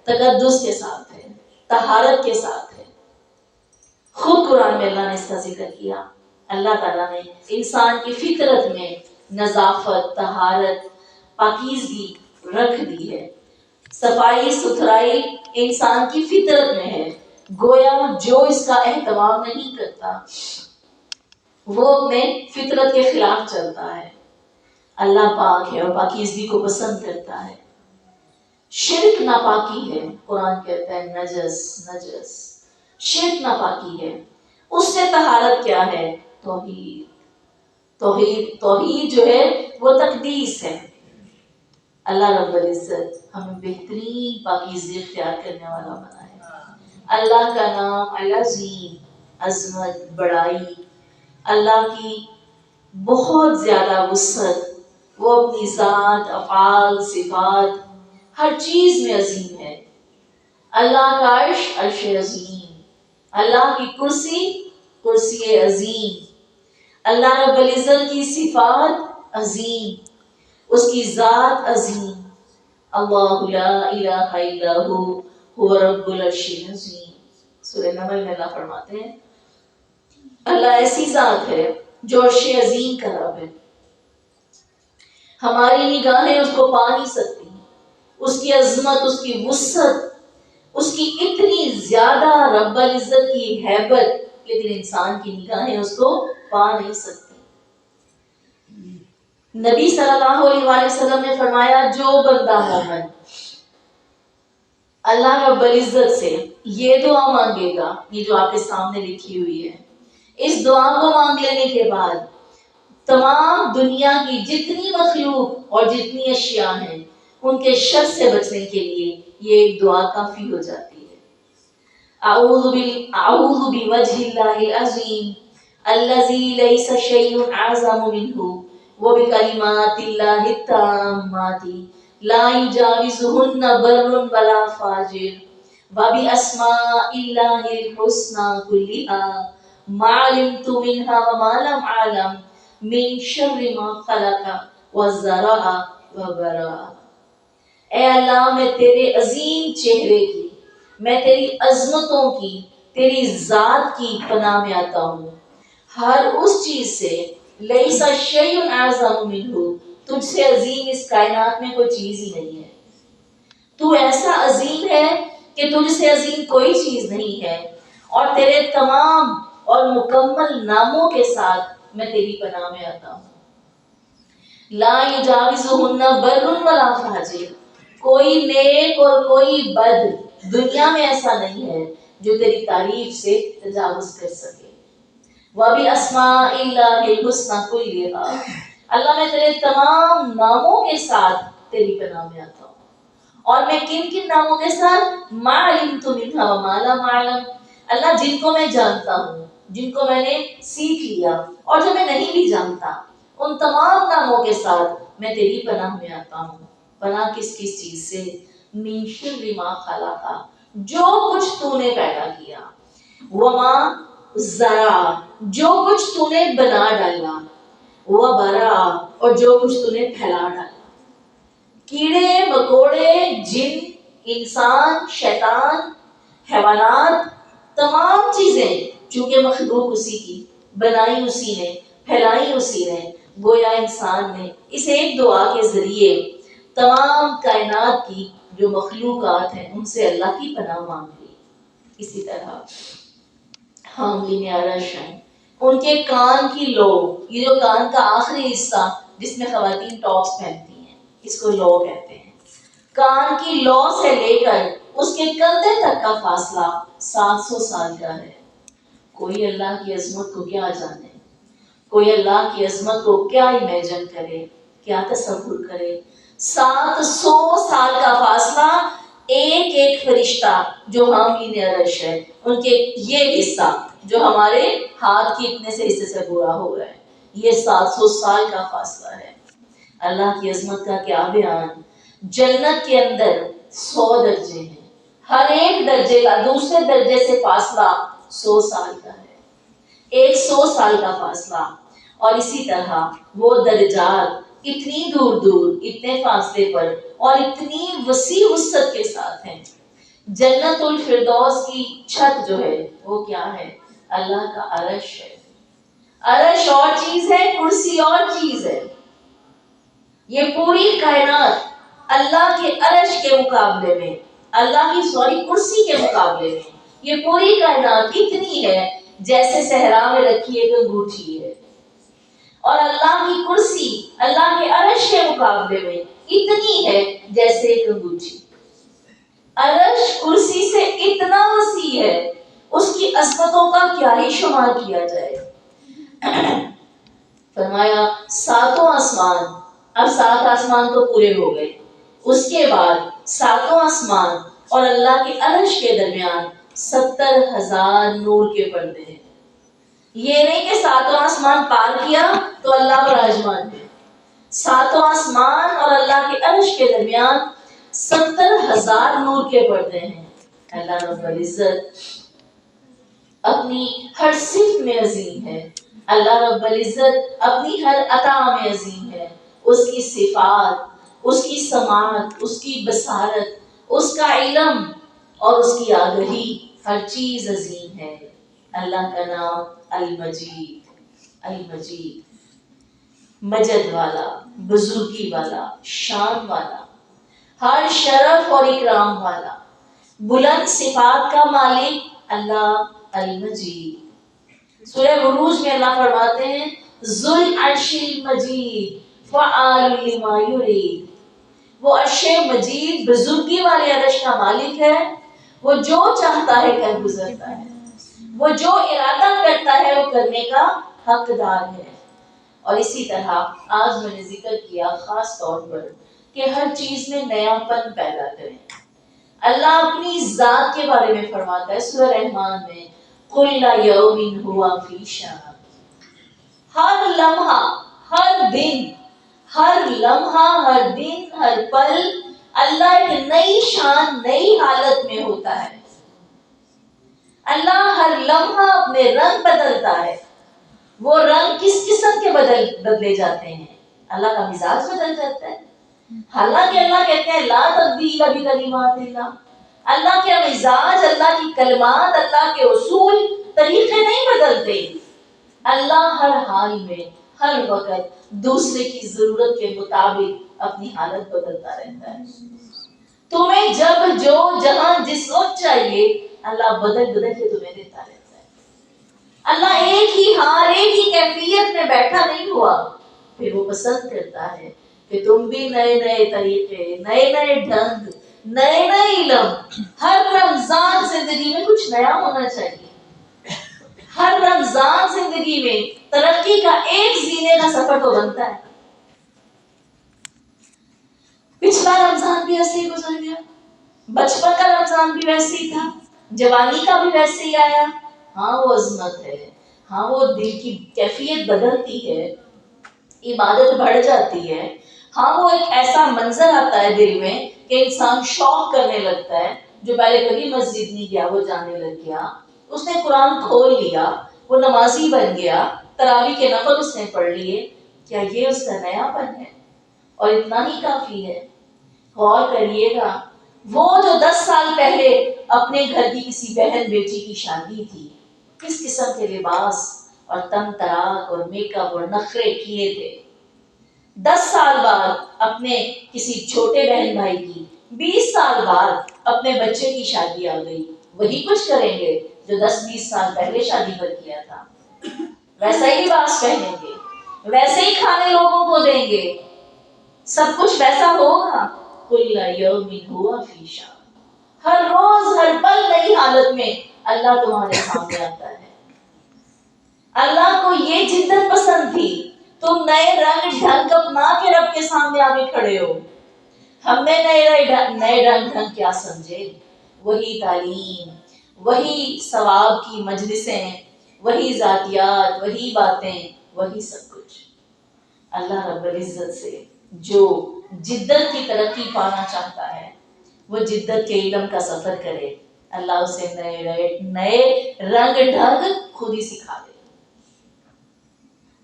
تقدس کے ساتھ ہے, طہارت کے ساتھ ہے. خود قرآن میں اللہ نے اس کا ذکر کیا. اللہ تعالیٰ نے انسان کی فطرت میں نظافت, طہارت, پاکیزگی رکھ دی ہے. صفائی ستھرائی انسان کی فطرت میں ہے. گویا جو اس کا اہتمام نہیں کرتا وہ اپنے فطرت کے خلاف چلتا ہے. اللہ پاک ہے اور پاکیزگی کو پسند کرتا ہے. شرک ناپاکی ہے. قرآن کہتا ہے نجس نجس. شرک ناپاکی ہے. اس سے طہارت کیا ہے؟ توحید. توحید جو ہے وہ تقدیس ہے. اللہ رب العزت ہمیں بہترین پاکیزگی اختیار کرنے والا بنا ہے. اللہ کا نام العظیم, عظمت, بڑائی, اللہ کی بہت زیادہ وسعت. وہ اپنی ذات, افعال, صفات ہر چیز میں عظیم ہے. اللہ کا عرش عرش عظیم. اللہ کی کرسی کرسی عظیم. اللہ رب العزت کی صفات عظیم, اس کی ذات عظیم. اللہ لا الہ الا هو رب العرش العظیم. سورہ نمل میں اللہ فرماتے ہیں اللہ ایسی ذات ہے جو عرش عظیم کا رب ہے. ہماری نگاہیں اس کو پا نہیں سکتی. اس کی عظمت, اس کی وسعت, اس کی اتنی زیادہ رب العزت کی ہیبت, لیکن انسان کی نگاہیں اس کو پا نہیں سکتی. نبی صلی اللہ علیہ وسلم نے فرمایا جو بندہ مومن اللہ رب العزت سے یہ دعا مانگے گا, یہ جو آپ کے سامنے لکھی ہوئی ہے, اس دعا کو مانگ لینے کے بعد تمام دنیا کی جتنی مخلوق اور جتنی اشیاء ہیں ان کے شر سے بچنے کے لیے یہ ایک دعا کافی ہو جاتی ہے. اعوذ بوجہ اللہ العظیم الذی لیس شیء اعظم منہ وبکلمات اللہ التامات لا یجاوزہن بر ولا فاجر وباسماء اللہ الحسنى کلہا ما علمت منها وما لم اعلم من شر ما خلق وزرع وبرا. اے اللہ میں تیرے عظیم چہرے کی, میں تیری عظمتوں کی, تیری ذات کی پناہ میں آتا ہوں ہر اس چیز سے لیس شیء اعظم منہ, تجھ سے عظیم اس کائنات میں کوئی چیز ہی نہیں ہے. تو ایسا عظیم ہے کہ تجھ سے عظیم کوئی چیز نہیں ہے, اور تیرے تمام اور مکمل ناموں کے ساتھ میں تیری پناہ میں آتا ہوں. لا یجاوزہن بر ولا فاجر, کوئی نیک اور کوئی بد دنیا میں ایسا نہیں ہے جو تیری تعریف سے تجاوز کر سکے. وباسماء اللہ الحسنى کلھا, اللہ میں تیرے تمام ناموں کے ساتھ تیری پناہ میں آتا ہوں. اور میں کن کن ناموں کے ساتھ؟ ما علمت منها وما لم اعلم, اللہ جن کو میں جانتا ہوں, جن کو میں نے سیکھ لیا, اور جو میں نہیں بھی جانتا, ان تمام ناموں کے ساتھ میں تیری پناہ میں آتا ہوں. پناہ کس کس چیز سے؟ من شر ما خلق, جو کچھ تو نے پیدا کیا, وما زرع, جو کچھ تو نے بنا ڈالا, وبرا, اور جو کچھ تو نے پھیلا ڈالا. کیڑے مکوڑے, جن, انسان, شیطان, حیوانات, تمام چیزیں چونکہ مخلوق اسی کی، بنائی اسی نے، پھیلائی اسی نے، گویا انسان نے اس ایک دعا کے ذریعے تمام کائنات کی جو مخلوقات ہیں ان سے اللہ کی پناہ مانگ لی۔ اسی طرح حاملین عرش ہیں، ان کے کان کی لو، یہ جو کان کا آخری حصہ جس میں خواتین ٹاپس پہنتی ہیں اس کو لو کہتے ہیں، کان کی لو سے لے کر اس کے کندھے تک کا فاصلہ 700 سال کا ہے۔ کوئی اللہ کی عظمت کو کیا جانے، کوئی اللہ کی عظمت کو کیا امیجن کرے، کیا تصور کرے۔ 700 سال کا فاصلہ، ایک ایک فرشتہ جو حاملین عرش ہے ان کے یہ حصہ جو ہمارے ہاتھ کے اتنے سے حصے سے پورا ہو رہا ہے، یہ 700 سال کا فاصلہ ہے۔ اللہ کی عظمت کا کیا بیان۔ جنت کے اندر 100 درجے ہیں، ہر ایک درجے کا دوسرے درجے سے فاصلہ 100 سال کا ہے، ایک 100 سال کا فاصلہ۔ اور اسی طرح وہ درجات اتنی دور دور، اتنے فاصلے پر اور اتنی وسیع وسعت کے ساتھ ہیں۔ جنت الفردوس کی چھت جو ہے وہ کیا ہے؟ اللہ کا عرش ہے۔ عرش اور چیز ہے، کرسی اور چیز ہے۔ یہ پوری کائنات اللہ کے عرش کے مقابلے میں، اللہ کی کرسی کے مقابلے میں، یہ پوری کائنات اتنی ہے جیسے صحرا میں رکھی ایک انگوٹھی ہے، اور اللہ کی کرسی اللہ کے عرش کے مقابلے میں اتنی ہے جیسے ایک انگوٹھی۔ عرش کرسی سے اتنا وسیع ہے، اس کی عظمتوں کا کیا ہی شمار کیا جائے۔ فرمایا 7 آسمان، اب 7 آسمان تو پورے ہو گئے، اس کے بعد 7 آسمان اور اللہ کے عرش کے درمیان 70,000 نور کے پردے ہیں۔ یہ نہیں کہ 7 آسمان پار کیا تو اللہ براجمان ہے، 7 آسمان اور اللہ کے عرش کے درمیان 70,000 نور کے پردے ہیں۔ اللہ رب العزت اپنی ہر صفت میں عظیم ہے، اللہ رب العزت اپنی ہر عطا میں عظیم ہے۔ اس کی صفات، اس کی سماعت، اس کی بصارت، اس کا علم اور اس کی آگہی، ہر چیز عظیم ہے۔ اللہ کا نام المجید، المجید، مجد والا، بزرگی والا، شان والا، ہر شرف اور اکرام والا، بلند صفات کا مالک اللہ المجید۔ سورہ بروج میں اللہ فرماتے ہیں ذو العرش المجید فعال لما یرید، وہ عرش مجید بزرگی والے عرش کا مالک ہے، وہ جو چاہتا ہے کر گزرتا ہے، وہ جو ارادہ کرتا ہے وہ کرنے کا حقدار ہے۔ اور اسی طرح آج میں نے ذکر کیا خاص طور پر کہ ہر چیز میں نیا پن پیدا کریں۔ اللہ اپنی ذات کے بارے میں فرماتا ہے سورہ رحمان میں کل یوم ہوا فی شان، ہر لمحہ، ہر دن، ہر لمحہ، ہر دن، ہر پل اللہ ایک نئی شان، نئی حالت میں ہوتا ہے۔ اللہ ہر لمحہ اپنے رنگ بدلتا ہے۔ وہ رنگ کس قسم کے بدلے جاتے ہیں؟ اللہ کا مزاج بدل جاتا ہے۔ حالانکہ اللہ کہتے ہیں لا تبدیل بکلمات اللہ، اللہ کے مزاج، اللہ کی کلمات، اللہ کے اصول، طریقے نہیں بدلتے۔ اللہ ہر حال میں، ہر وقت دوسرے کی ضرورت کے مطابق اپنی حالت بدلتا رہتا ہے۔ تمہیں جب جو جہاں جس وقت چاہیے اللہ بدل بدل کے تمہیں دیتا رہتا ہے۔ اللہ ایک ہی حال، ایک ہی کیفیت میں بیٹھا نہیں ہوا، پھر وہ پسند کرتا ہے کہ تم بھی نئے نئے طریقے، نئے نئے ڈھنگ، نئے نئے علم۔ ہر رمضان زندگی میں کچھ نیا ہونا چاہیے، ہر رمضان زندگی میں ترقی کا ایک زینے کا سفر تو بنتا ہے۔ پچھلا رمضان بھی ایسے ہی گزر گیا، بچپن کا رمضان بھی ویسے ہی تھا، جوانی کا بھی ویسے ہی آیا۔ ہاں وہ عظمت ہے، ہاں وہ دل کی کیفیت بدلتی ہے، عبادت بڑھ جاتی ہے، ہاں وہ ایک ایسا منظر آتا ہے دل میں کہ انسان شوق کرنے لگتا ہے۔ جو پہلے کبھی مسجد نہیں گیا وہ جانے لگ گیا، اس نے قرآن کھول لیا، وہ نمازی بن گیا، تراویح کے نفل اس نے پڑھ لیے۔ کیا یہ اس کا نیا پن ہے؟ اور اتنا ہی کافی ہے؟ غور کریے گا، وہ جو 10 سال پہلے اپنے گھر کی کسی بہن بیٹی کی شادی تھی، کس قسم کے لباس اور تن تراک اور میک اپ اور نخرے کیے تھے، 10 سال بعد اپنے کسی چھوٹے بہن بھائی کی، 20 سال بعد اپنے بچے کی شادی آ گئی، وہی کچھ کریں گے جو 10-20 سال پہلے شادی پر کیا تھا، ویسا ہی لباس پہنیں گے، ویسے ہی کھانے لوگوں کو دیں گے، سب کچھ ویسا ہوگا. کل یوم ہوا فی شان، ہر روز ہر پل نئی حالت میں اللہ تمہارے سامنے آتا ہے. اللہ کو یہ جدت پسند تھی، تم نئے رنگ ڈھنگ اپنا کے رب کے سامنے آگے کھڑے ہو. ہم نے نئے رنگ ڈھنگ کیا سمجھے؟ وہی تعلیم، وہی ثواب کی مجلسیں، وہی ذاتیات، وہی باتیں، وہی سب کچھ. اللہ رب العزت سے جو جدت کی ترقی پانا چاہتا ہے، وہ جدت کے علم کا سفر کرے، اللہ اسے نئے رنگ ڈھنگ خود ہی سکھا دے.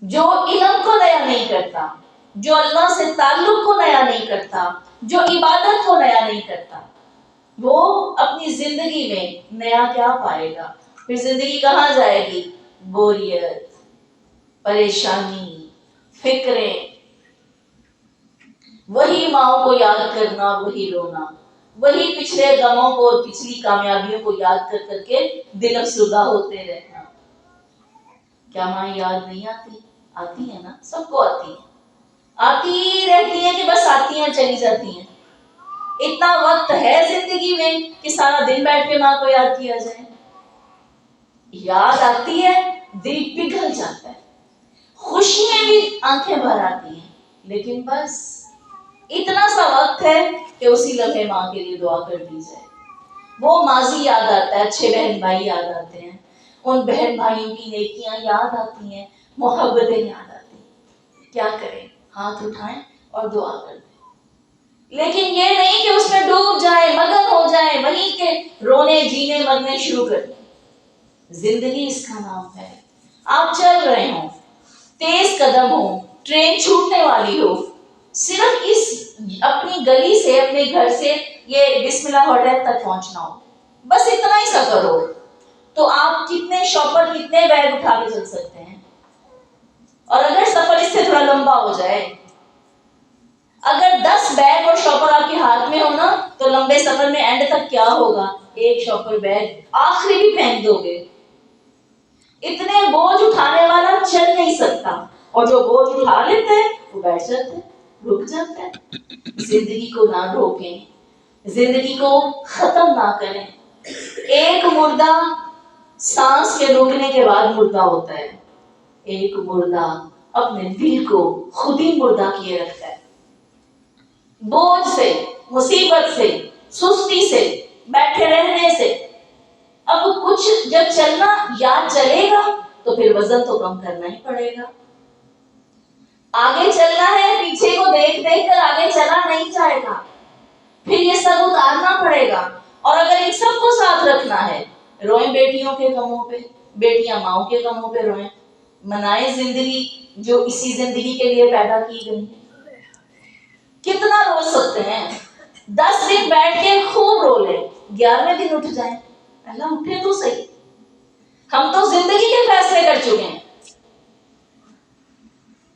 جو علم کو نیا نہیں کرتا، جو اللہ سے تعلق کو نیا نہیں کرتا، جو عبادت کو نیا نہیں کرتا، وہ اپنی زندگی میں نیا کیا پائے گا؟ پھر زندگی کہاں جائے گی؟ بوریت، پریشانی، فکریں، وہی ماؤں کو یاد کرنا اور وہی رونا، وہی پچھلے غموں کو اور پچھلی کامیابیوں کو یاد کر کر کے دل افسردہ ہوتے رہنا. کیا ماں یاد نہیں آتی؟ آتی ہے نا، سب کو آتی ہے، آتی رہتی ہیں کہ بس آتی ہیں چلی جاتی ہیں. اتنا وقت ہے زندگی میں کہ سارا دن بیٹھ کے ماں کو یاد کیا جائے؟ یاد آتی ہے، دل پگھل جاتا ہے، خوشی میں بھی آنکھیں بھر آتی ہیں، لیکن بس اتنا سا وقت ہے کہ اسی لمحے ماں کے لیے دعا کر دی جائے. وہ ماضی یاد آتا ہے، اچھے بہن بھائی یاد آتے ہیں، ان بہن بھائیوں کی نیکیاں یاد آتی ہیں، محبتیں یاد آتی ہیں. کیا کریں؟ ہاتھ اٹھائیں اور دعا کر دیں. لیکن یہ نہیں کہ اس میں ڈوب جائیں، مگن ہو جائیں، وہیں کے رونے جینے مرنے شروع کر دیں. زندگی اس کا نام ہے. آپ چل رہے ہوں، تیز قدم ہو، ٹرین چھوٹنے والی ہو، صرف اس اپنی گلی سے، اپنے گھر سے یہ بسم اللہ ہوٹل تک پہنچنا ہو، بس اتنا ہی سفر ہو، تو آپ کتنے شاپر، کتنے بیگ اٹھا کے چل سکتے ہیں؟ اور اگر سفر اس سے تھوڑا لمبا ہو جائے، اگر 10 بیگ اور شاپر آپ کے ہاتھ میں ہونا، تو لمبے سفر میں اینڈ تک کیا ہوگا؟ ایک شاپر بیگ آخری بھی پھینک دو گے. اتنے بوجھ اٹھانے والا چل نہیں سکتا، اور جو بوجھ اٹھا لیتے ہیں وہ بیٹھ جاتے ہیں، رک جاتے ہیں. زندگی کو نہ روکیں، زندگی کو ختم نہ کریں. ایک مردہ سانس کے روکنے کے بعد مردہ ہوتا ہے، ایک مردہ اپنے دل کو خود ہی مردہ کیے رکھتا ہے. بوجھ سے، مصیبت سے، سستی سے، بیٹھے رہنے سے. اب کچھ جب چلنا یاد چلے گا تو پھر وزن تو کم کرنا ہی پڑے گا. آگے چلنا ہے، پیچھے کو دیکھ دیکھ کر آگے چلا نہیں جائے گا، پھر یہ سب اتارنا پڑے گا. اور اگر ان سب کو ساتھ رکھنا ہے، روئیں بیٹیوں کے غموں پہ، بیٹیاں ماؤں کے غموں پہ روئیں. منائیں زندگی جو اسی زندگی کے لیے پیدا کی گئی. کتنا رو سکتے ہیں؟ 10 دن بیٹھ کے خوب رو لیں، 11ویں دن اٹھ جائیں. اللہ اٹھے تو صحیح، ہم تو زندگی کے فیصلے کر چکے ہیں.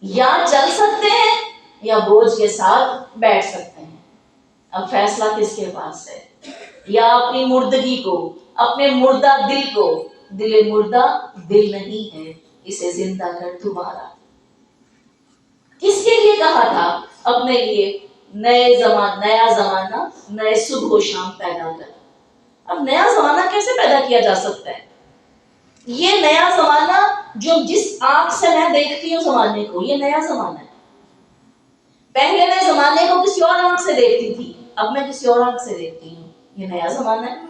یا چل سکتے ہیں یا بوجھ کے ساتھ بیٹھ سکتے ہیں. اب فیصلہ کس کے پاس ہے؟ یا اپنی مردگی کو، اپنے مردہ دل کو، دل مردہ دل نہیں ہے، اسے زندہ کر دوبارہ. کس کے لیے کہا تھا؟ اپنے لیے. نیا زمانہ نئے صبح و شام پیدا کر. اب نیا زمانہ کیسے پیدا کیا جا سکتا ہے؟ یہ نیا زمانہ جو جس آنکھ سے میں دیکھتی ہوں زمانے کو، یہ نیا زمانہ ہے. پہلے میں زمانے کو کسی اور آنکھ سے دیکھتی تھی، اب میں کسی اور آنکھ سے دیکھتی ہوں، یہ نیا زمانہ ہے.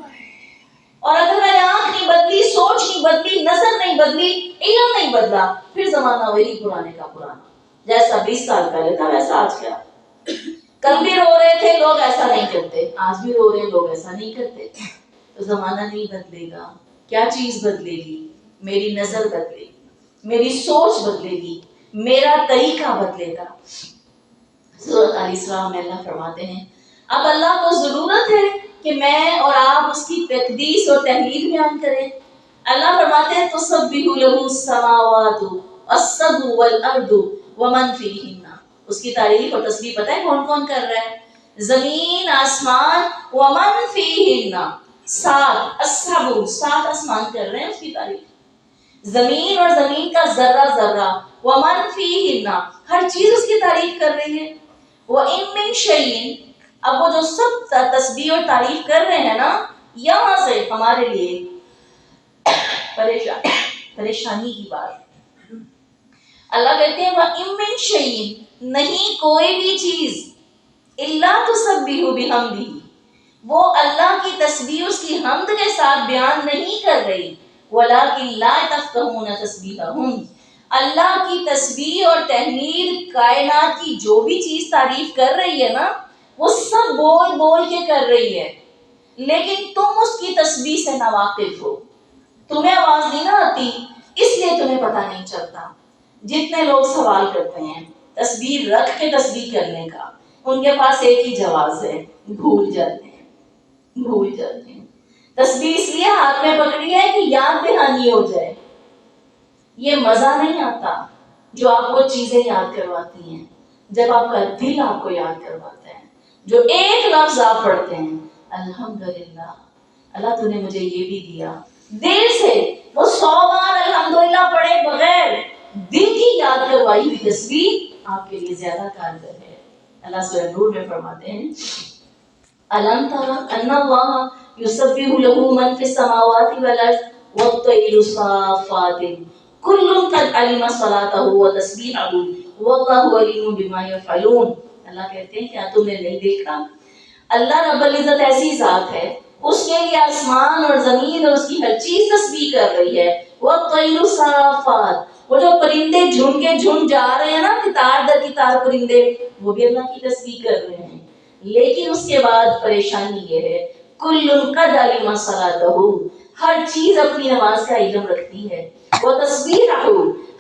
اور اگر میں نے آنکھ نہیں بدلی، سوچ نہیں بدلی، نظر نہیں بدلی، علم نہیں بدلا، پھر زمانہ وہی پرانے کا پرانا. جیسا 20 سال پہلے تھا ویسا آج کیا. کل بھی رو رہے تھے لوگ، ایسا نہیں کرتے. آج بھی رو رہے ہیں لوگ، ایسا نہیں کرتے. تو زمانہ نہیں بدلے گا. کیا چیز بدلے گی؟ میری نظر بدلے گی، میری سوچ بدلے گی، میرا طریقہ بدلے گا. سورۃ ال اسراء میں اللہ فرماتے ہیں اب اللہ کو ضرورت ہے کہ میں اور آپ اس کی تقدیس اور تحمید بیان کریں. اللہ فرماتے ہیں تسبح لہ السماوات والسبع والارض ومن فیہن. اس کی تعریف اور تسبیح پتہ ہے کون کون کر رہا ہے؟ زمین، آسمان، ومن فیہن، سات السبع، سات آسمان کر رہے ہیں اس کی تعریف. زمین اور زمین کا ذرہ ذرہ، ومن فیہن، ہر چیز اس کی تعریف کر رہی ہے. وَإِن مِّن شَيْءٍ، اب وہ جو سب تسبیح اور تعریف کر رہے ہیں نا، یہاں سے ہمارے لیے پریشانی کی بات. اللہ کہتے ہیں وَإِن مِّن شَيْءٍ، نہیں کوئی بھی چیز، إِلَّا تُسَبِّحُ بِحَمْدِهِ، وہ اللہ کی تسبیح اس کی حمد کے ساتھ بیان نہیں کر رہی. وَلَٰكِن لَا تَفْقَهُونَ تَسْبِيحَهُمْ، اللہ کی تسبیح اور تحمید کائنات کی جو بھی چیز تعریف کر رہی ہے نا، وہ سب بول بول کے کر رہی ہے، لیکن تم اس کی تسبیح سے ناواقف ہو. تمہیں آواز نہیں نہ آتی، اس لیے تمہیں پتہ نہیں چلتا. جتنے لوگ سوال کرتے ہیں تسبیح رکھ کے تسبیح کرنے کا، ان کے پاس ایک ہی جواز ہے، بھول جاتے ہیں، بھول جاتے ہیں. تسبیح اس لیے ہاتھ میں پکڑی ہے کہ یاد دہانی ہو جائے. یہ مزہ نہیں آتا جو آپ کو چیزیں یاد کرواتی ہیں، جب آپ کا دل آپ کو یاد کرواتا ہے. جو ایک لفظ آپ پڑھتے ہیں الحمدللہ، اللہ تو نے مجھے یہ بھی دیا، دل سے وہ 100 بار الحمدللہ پڑھے بغیر دل کی یاد کروائی ہوئی تسبیح آپ کے لیے زیادہ کارگر ہے. اللہ سورہ نور میں فرماتے ہیں الم تر ان اللہ یسبح له من فی السماوات والارض والطیر صافات کل قد علم صلاته وتسبیحه واللہ علیم بما یفعلون. اللہ کہتے ہیں کیا تم نے نہیں دیکھا، اللہ رب العزت ایسی ذات ہے، اس کے لیے آسمان اور زمین اور اس کی ہر چیز تسبیح کر رہی ہے. والطیر صافات، وہ جو پرندے جھنڈ کے جھنڈ جا رہے ہیں نا، قطار در قطار پرندے، وہ بھی اللہ کی تسبیح کر رہے ہیں. لیکن اس کے بعد پریشانی یہ ہے کل قد علم صلاتہ، ہر چیز اپنی نماز کا علم رکھتی ہے. وہ تسبیحہ،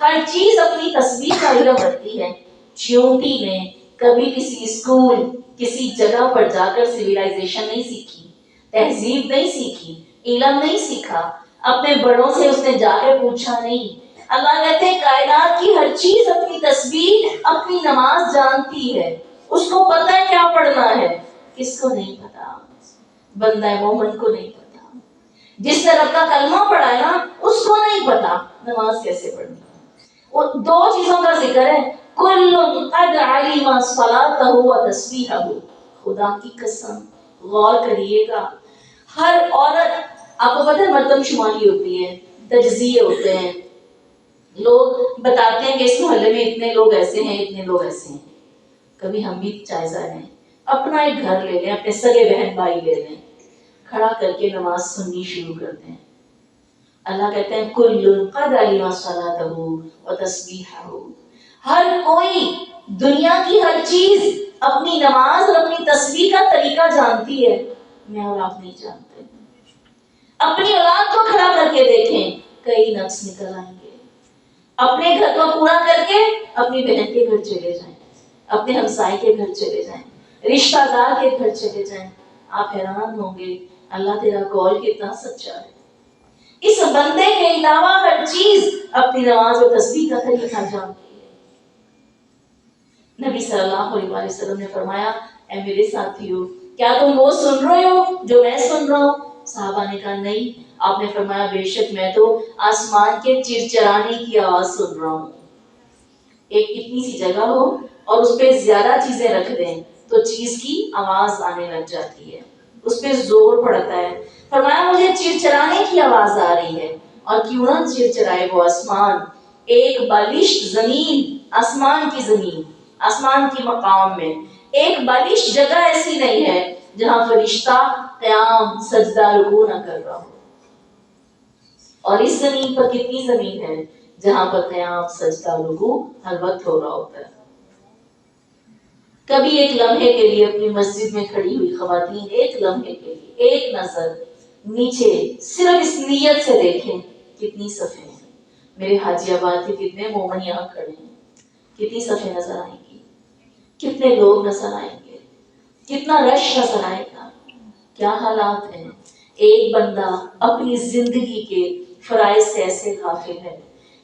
ہر چیز اپنی تسبیح کا علم رکھتی ہے. چیونٹی نے کبھی کسی اسکول، کسی جگہ پر جا کر سویلائزیشن نہیں سیکھی، تہذیب نہیں سیکھی، علم نہیں سیکھا، اپنے بڑوں سے اس نے جا کے پوچھا نہیں. اللہ کہتے ہیں کائنات کی ہر چیز اپنی تسبیح، اپنی نماز جانتی ہے. اس کو پتہ ہے کیا پڑھنا ہے، کس کو نہیں پتا؟ بندہ مومن کو نہیں پتا. جس نے رب کا کلمہ پڑھا ہے نا، اس کو نہیں پتا نماز کیسے پڑھنی ہے. وہ دو چیزوں کا ذکر ہے، کل قد علم صلاتہ و تسبیحہ. خدا کی قسم غور کریے گا، ہر عورت، آپ کو پتہ ہے مردم شماری ہوتی ہے، تجزیے ہوتے ہیں، لوگ بتاتے ہیں کہ اس محلے میں اتنے لوگ ایسے ہیں، اتنے لوگ ایسے ہیں. کبھی ہم بھی جائزہ لیں، اپنا ایک گھر لے لیں، اپنے سگے بہن بھائی لے لیں، کھڑا کر کے نماز سننی شروع کر دیں. اللہ کہتے ہیں کل قد علم صلاتہ و تسبیحہ. ہر کوئی، دنیا کی ہر چیز اپنی نماز اور اپنی تسبیح کا طریقہ جانتی ہے، میں اور آپ نہیں جانتے. اپنی اولاد کو کھڑا کر کے دیکھیں، کئی نقص نکل آئیں گے. اپنے گھر کو پورا کر کے اپنی بہن کے گھر چلے جائیں، اپنے ہمسائے کے گھر چلے جائیں، رشتہ دار کے گھر چلے جائیں. آپ حیران ہوں گے اللہ تیرا قول کتنا سچا ہے. اس بندے کے علاوہ ہر چیز اپنی نماز اور تسبیح کا طریقہ جانتی ہے. نبی صلی اللہ علیہ وسلم نے فرمایا اے میرے ساتھیو، کیا تم وہ سن رہے ہو جو میں سن رہا ہوں؟ صحابہ نے کہا نہیں. آپ نے فرمایا بے شک میں تو آسمان کے چرچرانے کی آواز سن رہا ہوں. ایک اتنی سی جگہ ہو اور اس پہ زیادہ چیزیں رکھ دیں تو چیز کی آواز آنے لگ جاتی ہے، اس پہ زور پڑتا ہے. فرمایا مجھے چرچرانے کی آواز آ رہی ہے، اور کیوں نہ چرچرائے وہ آسمان. ایک بالشت زمین، آسمان کی زمین، آسمان کی مقام میں ایک بالشت جگہ ایسی نہیں ہے جہاں فرشتہ قیام سجدہ رکوع نہ کر رہا ہو. اور اس زمین پر کتنی زمین ہے جہاں پر قیام سجدہ رکوع ہر وقت ہو رہا ہوتا ہے. کبھی ایک لمحے کے لیے اپنی مسجد میں کھڑی ہوئی خواتین، ایک لمحے کے لیے ایک نظر نیچے صرف اس نیت سے دیکھیں کتنی صفیں ہیں. میرے حاجی آباد کے کتنے مومن یہاں کھڑے ہیں، کتنی صفیں نظر آئیں گی، کتنے لوگ نظر آئیں گے. کتنا رش نظر آئے گا. کیا حالات ہیں. ایک بندہ اپنی زندگی کے فرائض سے ایسے غافل ہے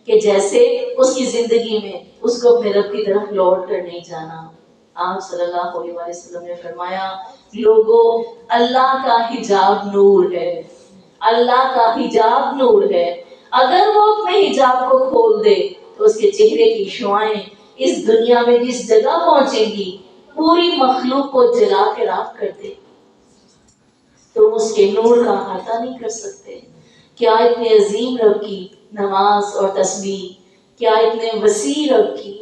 کہ جیسے اس کی زندگی میں اس کو اپنے رب کی طرف لوٹ کر نہیں جانا. آپ صلی اللہ علیہ وسلم نے فرمایا لوگوں اللہ کا حجاب نور ہے. اللہ کا حجاب نور ہے. اگر وہ اپنے حجاب کو کھول دے تو اس کے چہرے کی شعائیں اس دنیا میں جس جگہ پہنچیں گی پوری مخلوق کو جلا کے راکھ کر دے. تو اس کے نور کا احاطہ نہیں کر سکتے. کیا اتنے عظیم رب کی نماز اور تسبیح، کیا اتنے وسیع رب کی،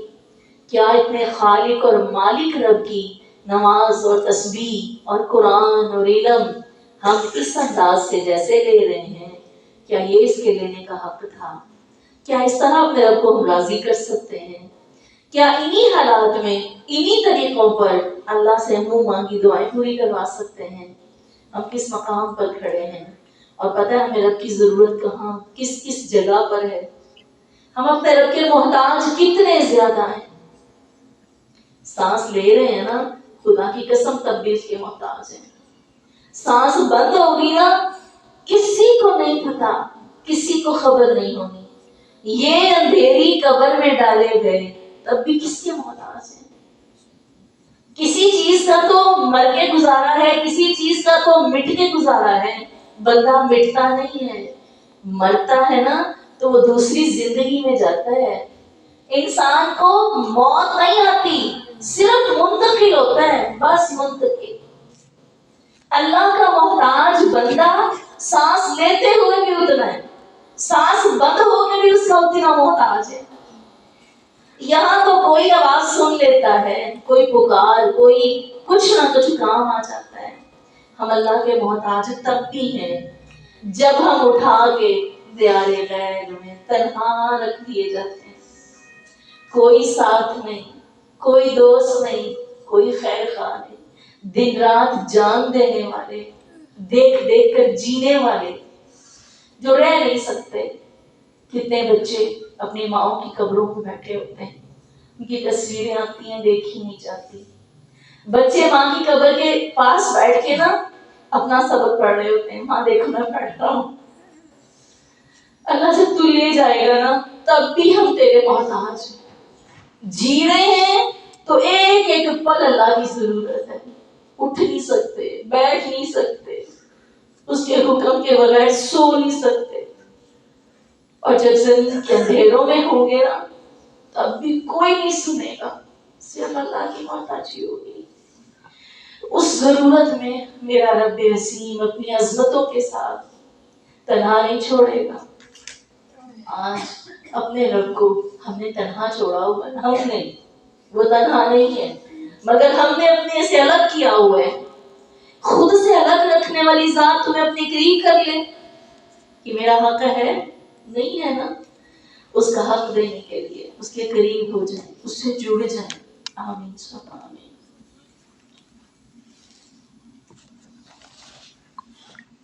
کیا اتنے خالق اور مالک رب کی نماز اور تسبیح اور قرآن اور علم ہم اس انداز سے جیسے لے رہے ہیں، کیا یہ اس کے لینے کا حق تھا؟ کیا اس طرح اپنے رب کو ہم راضی کر سکتے ہیں؟ کیا انہی حالات میں انہی طریقوں پر اللہ سے منہ مانگی دعائیں پوری کروا سکتے ہیں؟ ہم کس مقام پر کھڑے ہیں اور پتہ ہے ہمیں رب کی ضرورت کہاں کس کس جگہ پر ہے. ہم اپنے رب کے محتاج کتنے زیادہ ہیں. سانس لے رہے ہیں نا، خدا کی قسم تب بھی اس کے محتاج ہیں. سانس بند ہوگی نا، کسی کو نہیں پتا، کسی کو خبر نہیں ہونی. یہ اندھیری قبر میں ڈالے گئے تب بھی کس کے محتاج ہیں. کسی چیز کا تو مر کے گزارا ہے، کسی چیز کا تو مٹ کے گزارا ہے. بندہ مٹتا نہیں ہے، مرتا ہے نا تو وہ دوسری زندگی میں جاتا ہے. انسان کو موت نہیں آتی، صرف منتقل ہوتا ہے، بس منتقل. اللہ کا محتاج بندہ سانس لیتے ہوئے بھی اتنا ہے، سانس بند ہو کے بھی اس کا اتنا محتاج ہے. یہاں تو کوئی آواز سن لیتا ہے، کوئی پکار، کوئی کچھ نہ کچھ کام آ جاتا ہے. ہم اللہ کے محتاج تب بھی ہیں جب ہم اٹھا کے دیارے غیر میں تنہا رکھ دیے جاتے ہیں. کوئی ساتھ نہیں، کوئی دوست نہیں، کوئی خیر خواہ نہیں. دن رات جان دینے والے، دیکھ دیکھ کر جینے والے جو رہ نہیں سکتے. کتنے بچے اپنی ماؤں کی قبروں پہ بیٹھے ہوتے ہیں، ان کی تصویریں آتی ہیں، دیکھی نہیں جاتی. بچے ماں کی قبر کے پاس بیٹھ کے نا اپنا سبق پڑھ رہے ہوتے ہیں. ماں دیکھو میں پڑھ رہا ہوں. اللہ جب تو لے جائے گا نا تب بھی ہم تیرے محتاج ہیں. جی رہے ہیں تو ایک ایک پل اللہ کی ضرورت ہے. اٹھ نہیں سکتے، بیٹھ نہیں سکتے، اس کے حکم کے بغیر سو نہیں سکتے. اور جب زندگی کے اندھیروں میں ہوں گے نا تب بھی کوئی نہیں سنے گا، صرف اللہ کی محتاجی ہوگی. اس ضرورت میں میرا رب عظیم اپنی عظمتوں کے ساتھ تنہا نہیں چھوڑے گا. آج اپنے رب کو ہم نے تنہا چھوڑا ہوا ہے. ہم نے، وہ تنہا نہیں ہے مگر ہم نے اپنے سے الگ کیا ہوا ہے. خود سے الگ رکھنے والی ذات تمہیں اپنے قریب کر لے کہ میرا حق ہے، نہیں ہے نا. اس کا حق دینے کے لیے اس کے قریب ہو جائیں، اس سے جڑ جائیں. آمین.